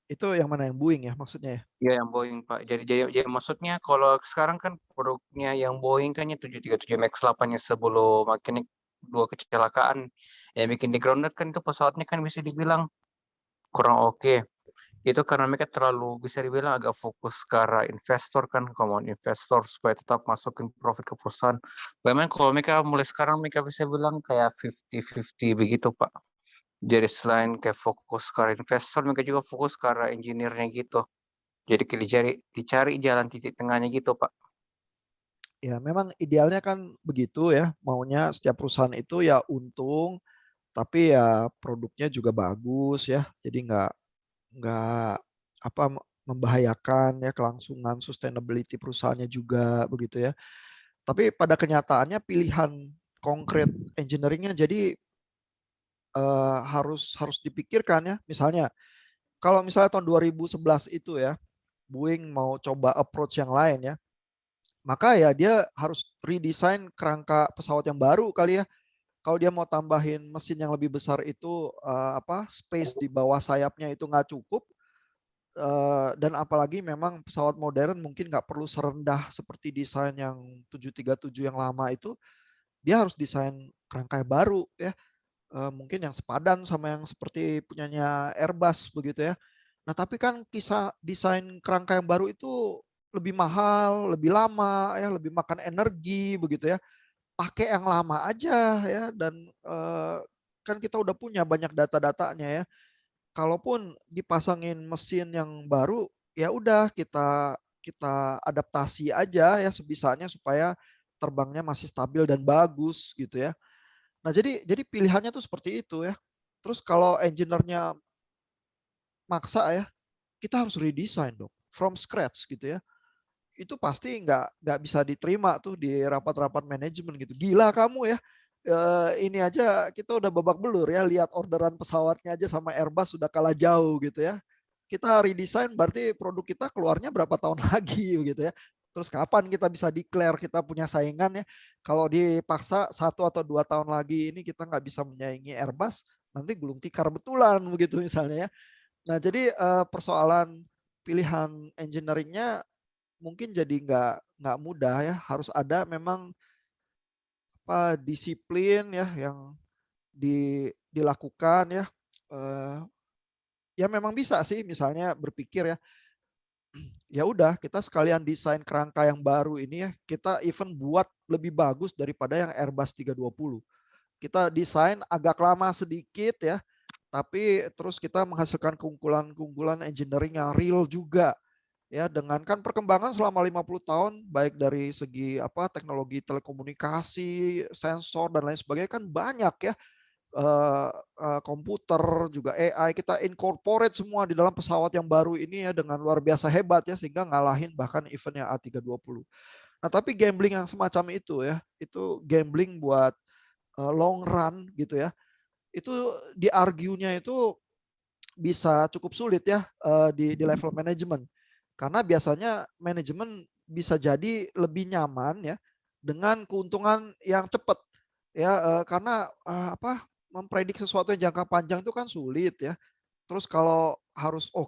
Itu yang mana, yang Boeing ya maksudnya ya? Ya yang Boeing Pak. Jadi maksudnya kalau sekarang kan produknya yang Boeing kan yang 737 MAX 8-nya sebelum akhirnya 2 kecelakaan. Yang bikin di grounded kan itu pesawatnya kan bisa dibilang kurang oke. Itu karena mereka terlalu bisa dibilang agak fokus ke arah investor kan, kemauan investor supaya tetap masukin profit ke perusahaan. Memang kalau mereka mulai sekarang mereka bisa bilang kayak 50-50 begitu Pak. Jadi selain kayak fokus ke arah investor, mereka juga fokus ke arah engineer-nya gitu. Jadi dicari jalan titik tengahnya gitu Pak. Ya memang idealnya kan begitu ya, maunya setiap perusahaan itu ya untung, tapi ya produknya juga bagus ya, jadi nggak apa membahayakan ya kelangsungan sustainability perusahaannya juga begitu ya. Tapi pada kenyataannya pilihan konkret engineeringnya jadi harus dipikirkan ya. Misalnya kalau misalnya tahun 2011 itu ya, Boeing mau coba approach yang lain ya, maka ya dia harus redesign kerangka pesawat yang baru kali ya. Kalau dia mau tambahin mesin yang lebih besar itu space di bawah sayapnya itu nggak cukup, dan apalagi memang pesawat modern mungkin nggak perlu serendah seperti desain yang 737 yang lama itu, dia harus desain kerangka yang baru ya. Mungkin yang sepadan sama yang seperti punyanya Airbus begitu ya. Nah tapi kan kisah desain kerangka yang baru itu lebih mahal, lebih lama ya, lebih makan energi begitu ya. Pakai yang lama aja ya, dan kan kita udah punya banyak data-datanya ya. Kalaupun dipasangin mesin yang baru, ya udah kita kita adaptasi aja ya sebisanya supaya terbangnya masih stabil dan bagus gitu ya. Nah, jadi pilihannya tuh seperti itu ya. Terus kalau engineer-nya maksa ya, kita harus redesign dong from scratch gitu ya. Itu pasti nggak bisa diterima tuh di rapat-rapat manajemen gitu. Gila kamu ya. Ini aja kita udah babak belur ya, lihat orderan pesawatnya aja sama Airbus sudah kalah jauh gitu ya. Kita redesign berarti produk kita keluarnya berapa tahun lagi gitu ya. Terus kapan kita bisa declare kita punya saingan ya? Kalau dipaksa 1 atau 2 tahun lagi ini kita nggak bisa menyaingi Airbus, nanti gulung tikar betulan begitu misalnya ya. Nah jadi persoalan pilihan engineeringnya mungkin jadi nggak mudah ya. Harus ada memang disiplin ya yang dilakukan ya. Ya memang bisa sih misalnya berpikir ya, ya udah kita sekalian desain kerangka yang baru ini ya, kita even buat lebih bagus daripada yang Airbus 320. Kita desain agak lama sedikit ya, tapi terus kita menghasilkan keunggulan-keunggulan engineering yang real juga. Ya, dengan kan perkembangan selama 50 tahun baik dari segi teknologi telekomunikasi, sensor dan lain sebagainya kan banyak ya. Komputer juga AI kita incorporate semua di dalam pesawat yang baru ini ya dengan luar biasa hebat ya, sehingga ngalahin bahkan eventnya A320. Nah tapi gambling yang semacam itu ya, itu gambling buat long run gitu ya, itu di-argue-nya itu bisa cukup sulit ya di level manajemen, karena biasanya manajemen bisa jadi lebih nyaman ya dengan keuntungan yang cepat ya, karena memprediksi sesuatu yang jangka panjang itu kan sulit ya. Terus kalau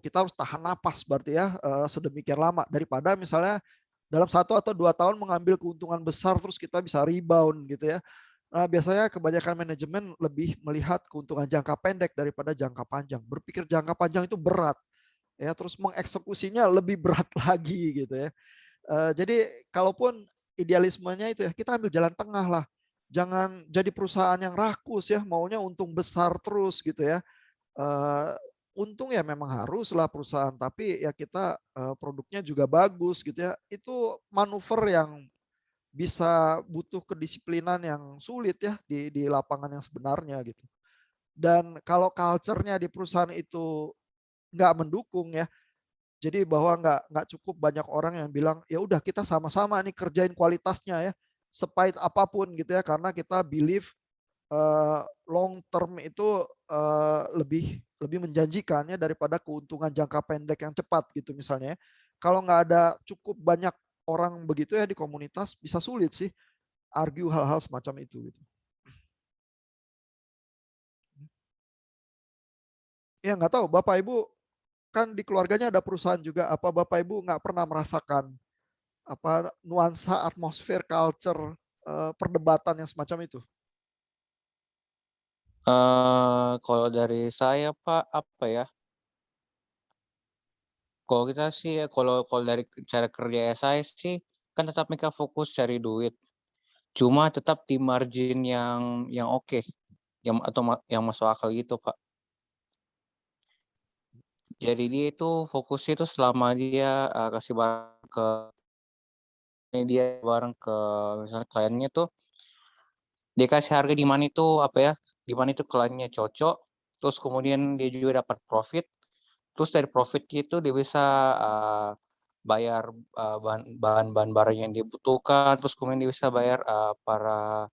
kita harus tahan napas berarti ya sedemikian lama daripada misalnya dalam 1 atau 2 tahun mengambil keuntungan besar terus kita bisa rebound gitu ya. Nah, biasanya kebanyakan manajemen lebih melihat keuntungan jangka pendek daripada jangka panjang. Berpikir jangka panjang itu berat ya, terus mengeksekusinya lebih berat lagi gitu ya. Jadi kalaupun idealismenya itu ya kita ambil jalan tengah lah. Jangan jadi perusahaan yang rakus ya, maunya untung besar terus gitu ya. Untung ya memang haruslah perusahaan, tapi ya kita produknya juga bagus gitu ya. Itu manuver yang bisa butuh kedisiplinan yang sulit ya di lapangan yang sebenarnya gitu. Dan kalau culture-nya di perusahaan itu nggak mendukung ya, jadi bahwa nggak cukup banyak orang yang bilang ya udah kita sama-sama nih kerjain kualitasnya ya, sepahit apapun gitu ya, karena kita believe long term itu lebih menjanjikan ya daripada keuntungan jangka pendek yang cepat gitu misalnya. Kalau nggak ada cukup banyak orang begitu ya di komunitas, bisa sulit sih argue hal-hal semacam itu gitu. Ya nggak tahu Bapak Ibu kan di keluarganya ada perusahaan juga, apa Bapak Ibu nggak pernah merasakan nuansa atmosfer culture perdebatan yang semacam itu? Kalau dari saya Pak, apa ya? Kalau kita sih kalau dari cara kerja saya sih, kan tetap mereka fokus cari duit. Cuma tetap di margin yang oke, yang masuk akal gitu, Pak. Jadi dia itu fokusnya itu selama dia kasih barang ke misalnya kliennya tuh, dia kasih harga di mana itu di mana itu kliennya cocok, terus kemudian dia juga dapat profit, terus dari profit itu dia bisa bayar bahan-bahan barang yang dibutuhkan, terus kemudian dia bisa bayar para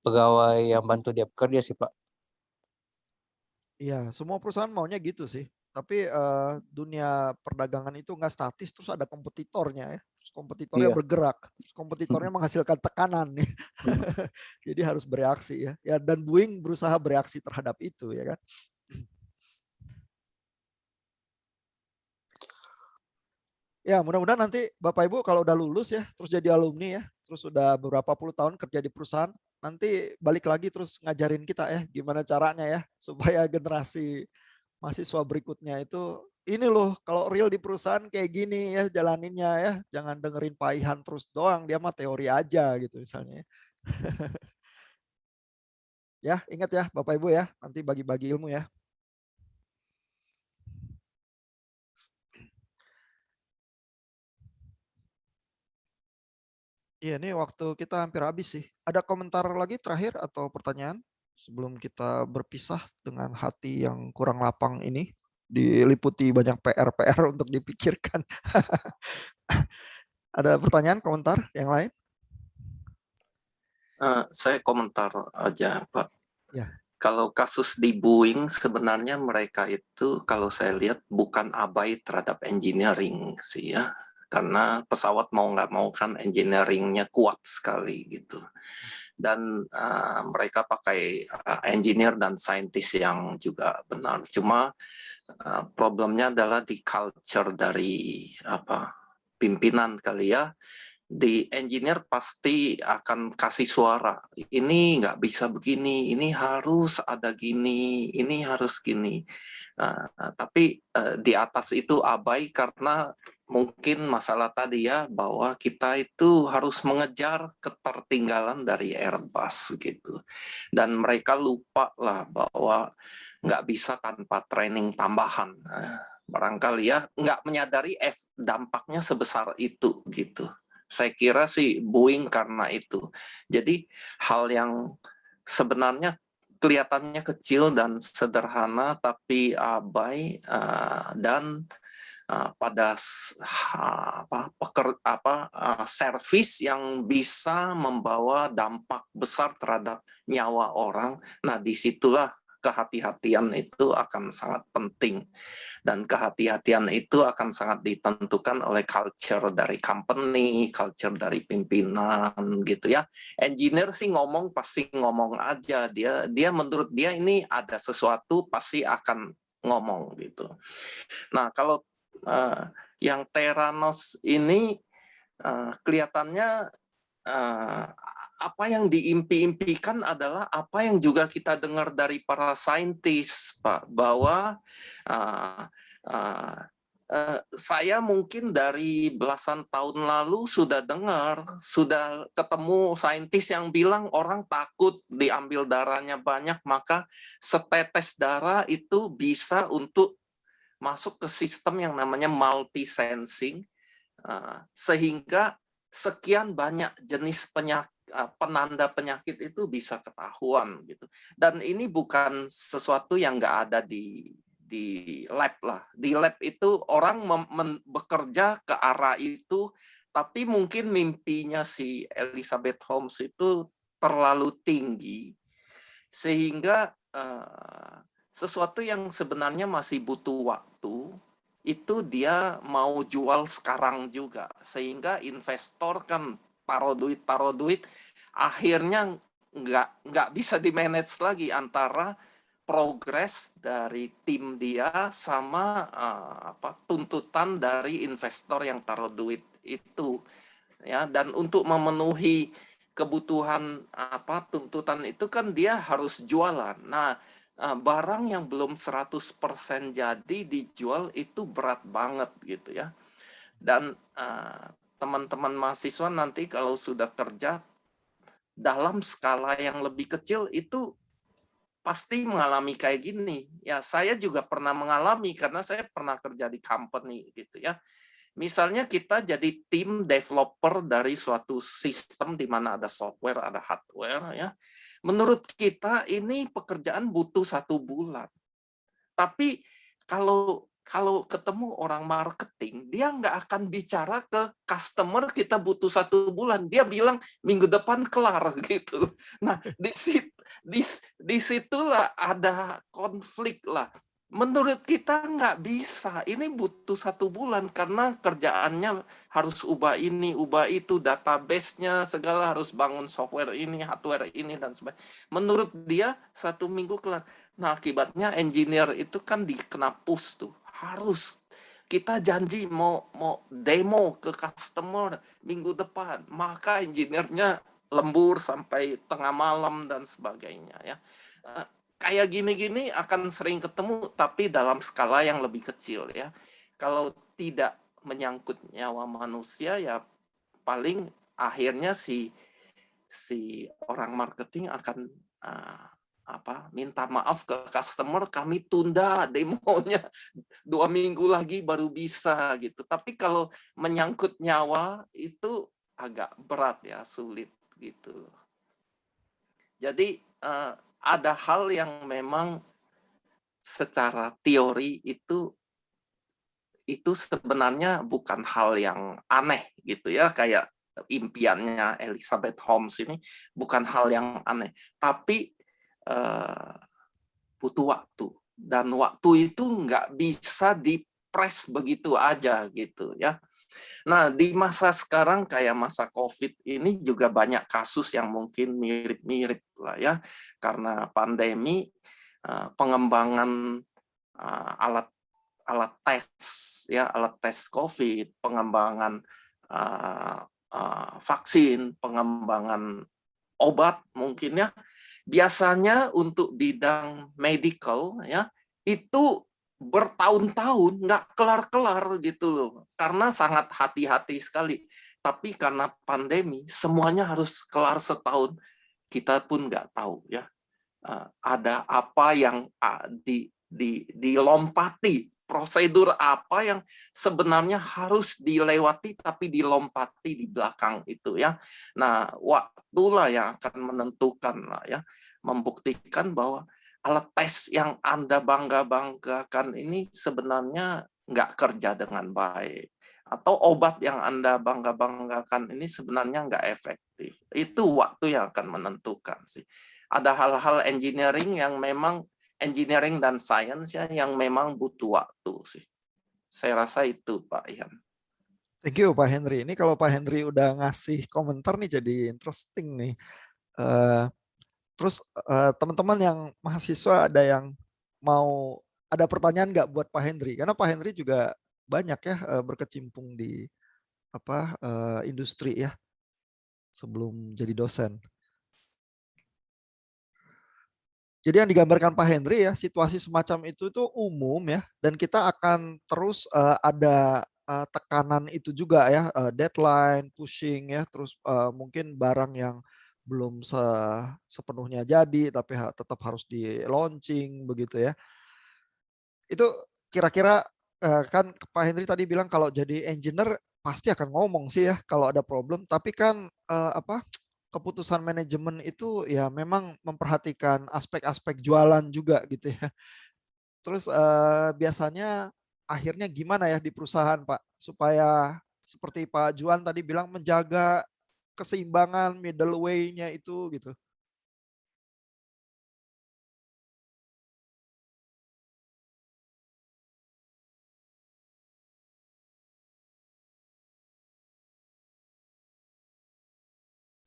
pegawai yang bantu dia bekerja sih, Pak. Iya, semua perusahaan maunya gitu sih. Tapi dunia perdagangan itu nggak statis, terus ada kompetitornya ya. Terus kompetitornya Iya. bergerak, terus kompetitornya menghasilkan tekanan nih. Jadi harus bereaksi ya. Ya dan Boeing berusaha bereaksi terhadap itu ya kan. Ya mudah-mudahan nanti Bapak Ibu kalau udah lulus ya, terus jadi alumni ya, terus udah beberapa puluh tahun kerja di perusahaan, nanti balik lagi terus ngajarin kita ya gimana caranya ya supaya generasi mahasiswa berikutnya itu ini loh kalau real di perusahaan kayak gini ya jalaninnya ya, jangan dengerin Pak Ihan terus doang, dia mah teori aja gitu misalnya. Ya ingat ya Bapak Ibu ya, nanti bagi-bagi ilmu ya. Iya, ini waktu kita hampir habis sih. Ada komentar lagi terakhir atau pertanyaan sebelum kita berpisah dengan hati yang kurang lapang ini, diliputi banyak PR-PR untuk dipikirkan. Ada pertanyaan, komentar yang lain? Saya komentar aja, Pak. Ya. Kalau kasus di Boeing sebenarnya mereka itu kalau saya lihat bukan abai terhadap engineering sih ya. Karena pesawat mau nggak mau kan engineeringnya kuat sekali gitu. Dan mereka pakai engineer dan saintis yang juga benar. Cuma problemnya adalah di culture dari pimpinan kali ya. Di engineer pasti akan kasih suara. Ini nggak bisa begini, ini harus ada gini, ini harus gini. Tapi di atas itu abai karena mungkin masalah tadi ya bahwa kita itu harus mengejar ketertinggalan dari Airbus gitu. Dan mereka lupa lah bahwa nggak bisa tanpa training tambahan. Barangkali ya nggak menyadari dampaknya sebesar itu gitu. Saya kira sih Boeing karena itu. Jadi hal yang sebenarnya kelihatannya kecil dan sederhana tapi abai dan pada servis yang bisa membawa dampak besar terhadap nyawa orang. Nah, disitulah kehati-hatian itu akan sangat penting. Dan kehati-hatian itu akan sangat ditentukan oleh culture dari company, culture dari pimpinan gitu ya. Engineer sih ngomong pasti ngomong aja. Dia menurut dia ini ada sesuatu pasti akan ngomong gitu. Nah, kalau yang Theranos ini kelihatannya apa yang diimpi-impikan adalah apa yang juga kita dengar dari para saintis, Pak, bahwa saya mungkin dari belasan tahun lalu sudah dengar, sudah ketemu saintis yang bilang orang takut diambil darahnya banyak, maka setetes darah itu bisa untuk masuk ke sistem yang namanya multi-sensing, sehingga sekian banyak jenis penanda penyakit itu bisa ketahuan gitu. Dan ini bukan sesuatu yang nggak ada di lab lah. Di lab itu orang bekerja ke arah itu, tapi mungkin mimpinya si Elizabeth Holmes itu terlalu tinggi sehingga sesuatu yang sebenarnya masih butuh waktu itu dia mau jual sekarang juga, sehingga investor kan taruh duit, akhirnya nggak bisa di-manage lagi antara progres dari tim dia sama tuntutan dari investor yang taruh duit itu ya. Dan untuk memenuhi kebutuhan tuntutan itu kan dia harus jualan. Nah, barang yang belum 100% jadi dijual itu berat banget gitu ya. Dan teman-teman mahasiswa nanti kalau sudah kerja dalam skala yang lebih kecil itu pasti mengalami kayak gini. Ya, saya juga pernah mengalami karena saya pernah kerja di company gitu ya. Misalnya kita jadi tim developer dari suatu sistem di mana ada software, ada hardware ya. Menurut kita ini pekerjaan butuh 1 bulan. Tapi kalau ketemu orang marketing, dia nggak akan bicara ke customer kita butuh 1 bulan. Dia bilang minggu depan kelar gitu. Nah, disitulah ada konflik lah. Menurut kita nggak bisa. Ini butuh 1 bulan karena kerjaannya harus ubah ini, ubah itu, database-nya segala harus bangun software ini, hardware ini dan sebagainya. Menurut dia 1 minggu kelar. Nah, akibatnya engineer itu kan dikena push tuh. Harus kita janji mau demo ke customer minggu depan, maka engineer-nya lembur sampai tengah malam dan sebagainya ya. Kayak gini-gini akan sering ketemu tapi dalam skala yang lebih kecil ya. Kalau tidak menyangkut nyawa manusia ya paling akhirnya si orang marketing akan minta maaf ke customer, kami tunda demonya 2 minggu lagi baru bisa gitu. Tapi kalau menyangkut nyawa itu agak berat ya, sulit gitu. Jadi ada hal yang memang secara teori itu sebenarnya bukan hal yang aneh gitu ya, kayak impiannya Elizabeth Holmes ini bukan hal yang aneh, tapi butuh waktu, dan waktu itu nggak bisa dipres begitu aja gitu ya. Nah, di masa sekarang kayak masa COVID ini juga banyak kasus yang mungkin mirip-mirip lah ya, karena pandemi, pengembangan alat tes COVID, pengembangan vaksin, pengembangan obat mungkin ya. Biasanya untuk bidang medical ya itu bertahun-tahun nggak kelar-kelar gitu loh, karena sangat hati-hati sekali. Tapi karena pandemi semuanya harus kelar setahun, kita pun nggak tahu ya ada apa yang dilompati, prosedur apa yang sebenarnya harus dilewati tapi dilompati di belakang itu ya. Nah, waktulah yang akan menentukan lah ya, membuktikan bahwa alat tes yang Anda bangga-banggakan ini sebenarnya nggak kerja dengan baik, atau obat yang Anda bangga-banggakan ini sebenarnya nggak efektif. Itu waktu yang akan menentukan sih. Ada hal-hal engineering yang memang engineering dan science ya yang memang butuh waktu sih. Saya rasa itu Pak Ian. Thank you Pak Henry. Ini kalau Pak Henry udah ngasih komentar nih jadi interesting nih. Terus teman-teman yang mahasiswa ada yang mau ada pertanyaan nggak buat Pak Henry? Karena Pak Henry juga banyak ya berkecimpung di industri ya sebelum jadi dosen. Jadi yang digambarkan Pak Henry ya, situasi semacam itu tuh umum ya, dan kita akan terus ada tekanan itu juga ya, deadline, pushing ya, terus mungkin barang yang belum sepenuhnya jadi, tapi tetap harus di launching begitu ya. Itu kira-kira kan Pak Henry tadi bilang kalau jadi engineer pasti akan ngomong sih ya kalau ada problem, tapi kan keputusan manajemen itu ya memang memperhatikan aspek-aspek jualan juga gitu ya. Terus biasanya akhirnya gimana ya di perusahaan Pak supaya seperti Pak Juan tadi bilang menjaga keseimbangan middle way-nya itu gitu.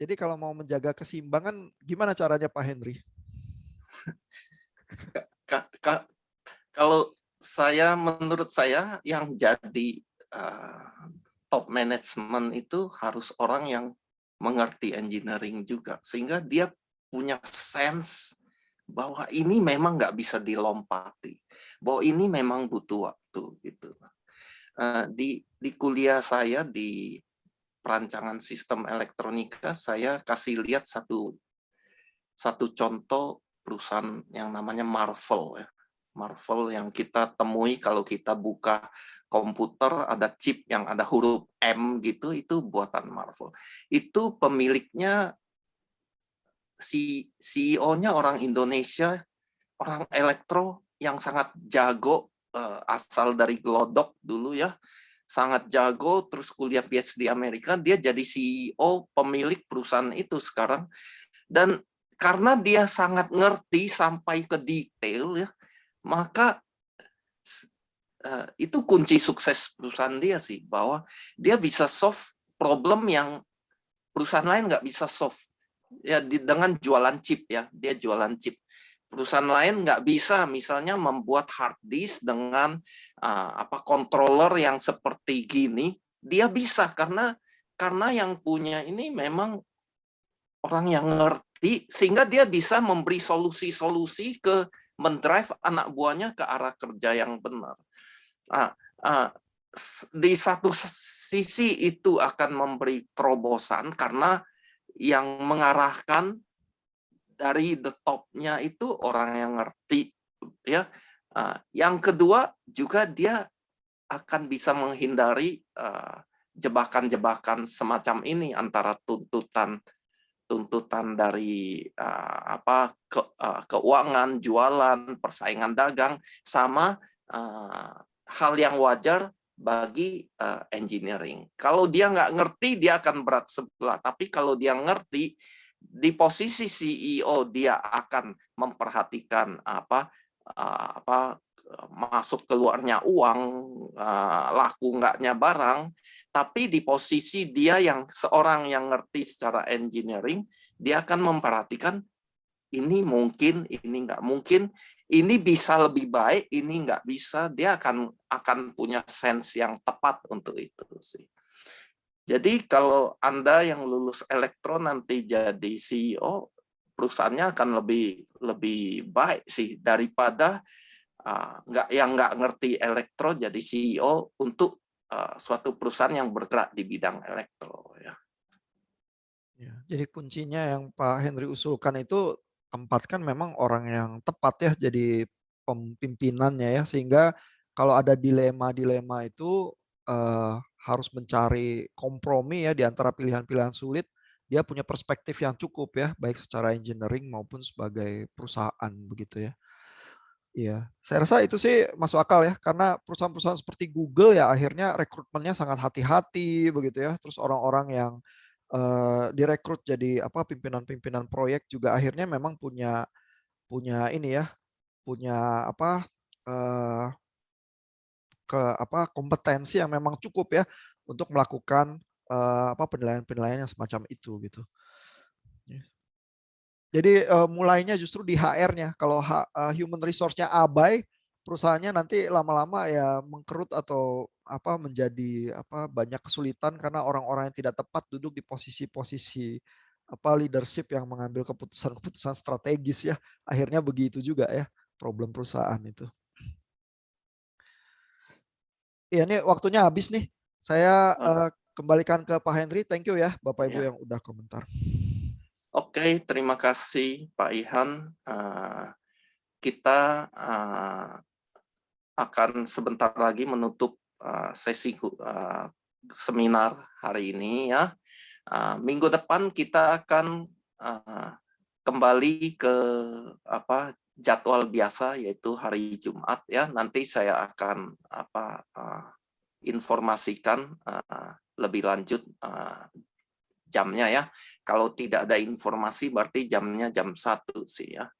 Jadi kalau mau menjaga keseimbangan gimana caranya Pak Henry? Kalau menurut saya yang jadi top management itu harus orang yang mengerti engineering juga, sehingga dia punya sense bahwa ini memang nggak bisa dilompati, bahwa ini memang butuh waktu gitu. Di kuliah saya di perancangan sistem elektronika, saya kasih lihat satu contoh perusahaan yang namanya Marvell ya. Marvell yang kita temui kalau kita buka komputer ada chip yang ada huruf M gitu, itu buatan Marvell. Itu pemiliknya CEO-nya orang Indonesia, orang elektro yang sangat jago, asal dari Glodok dulu ya, sangat jago, terus kuliah PhD di Amerika, dia jadi CEO pemilik perusahaan itu sekarang. Dan karena dia sangat ngerti sampai ke detail ya, maka itu kunci sukses perusahaan dia sih, bahwa dia bisa solve problem yang perusahaan lain nggak bisa solve ya, dengan jualan chip ya, dia jualan chip. Perusahaan lain nggak bisa misalnya membuat hard disk dengan controller yang seperti gini, dia bisa karena yang punya ini memang orang yang ngerti, sehingga dia bisa memberi solusi-solusi ke mendrive anak buahnya ke arah kerja yang benar. Di satu sisi itu akan memberi terobosan karena yang mengarahkan dari the top-nya itu orang yang ngerti ya. Yang kedua juga dia akan bisa menghindari jebakan-jebakan semacam ini antara tuntutan dari keuangan, jualan, persaingan dagang, sama hal yang wajar bagi engineering. Kalau dia nggak ngerti, dia akan berat sebelah. Tapi kalau dia ngerti, di posisi CEO dia akan memperhatikan masuk keluarnya uang, laku nggaknya barang. Tapi di posisi dia yang seorang yang ngerti secara engineering, dia akan memperhatikan ini mungkin, ini nggak mungkin, ini bisa lebih baik, ini nggak bisa. Dia akan punya sense yang tepat untuk itu sih. Jadi kalau Anda yang lulus elektro nanti jadi CEO, perusahaannya akan lebih baik sih daripada yang nggak ngerti elektro jadi CEO untuk suatu perusahaan yang bergerak di bidang elektro ya. Jadi kuncinya yang Pak Henry usulkan itu tempatkan memang orang yang tepat ya jadi pimpinannya ya, sehingga kalau ada dilema-dilema itu harus mencari kompromi ya di antara pilihan-pilihan sulit, dia punya perspektif yang cukup ya, baik secara engineering maupun sebagai perusahaan begitu ya. Iya, saya rasa itu sih masuk akal ya, karena perusahaan-perusahaan seperti Google ya akhirnya rekrutmennya sangat hati-hati begitu ya. Terus orang-orang yang direkrut jadi pimpinan-pimpinan proyek juga akhirnya memang punya ini ya, punya kompetensi yang memang cukup ya untuk melakukan penilaian-penilaian yang semacam itu gitu. Jadi mulainya justru di HR-nya. Kalau human resource-nya abai, perusahaannya nanti lama-lama ya mengkerut atau menjadi banyak kesulitan karena orang-orang yang tidak tepat duduk di posisi-posisi leadership yang mengambil keputusan-keputusan strategis ya. Akhirnya begitu juga ya problem perusahaan itu. Iya, ini waktunya habis nih. Saya kembalikan ke Pak Henry. Thank you ya Bapak Ibu yang udah komentar. Oke, terima kasih Pak Ihan. Kita akan sebentar lagi menutup sesi seminar hari ini ya. Minggu depan kita akan kembali ke jadwal biasa, yaitu hari Jumat ya. Nanti saya akan informasikan lebih lanjut jamnya ya. Kalau tidak ada informasi berarti jamnya jam 1 sih ya.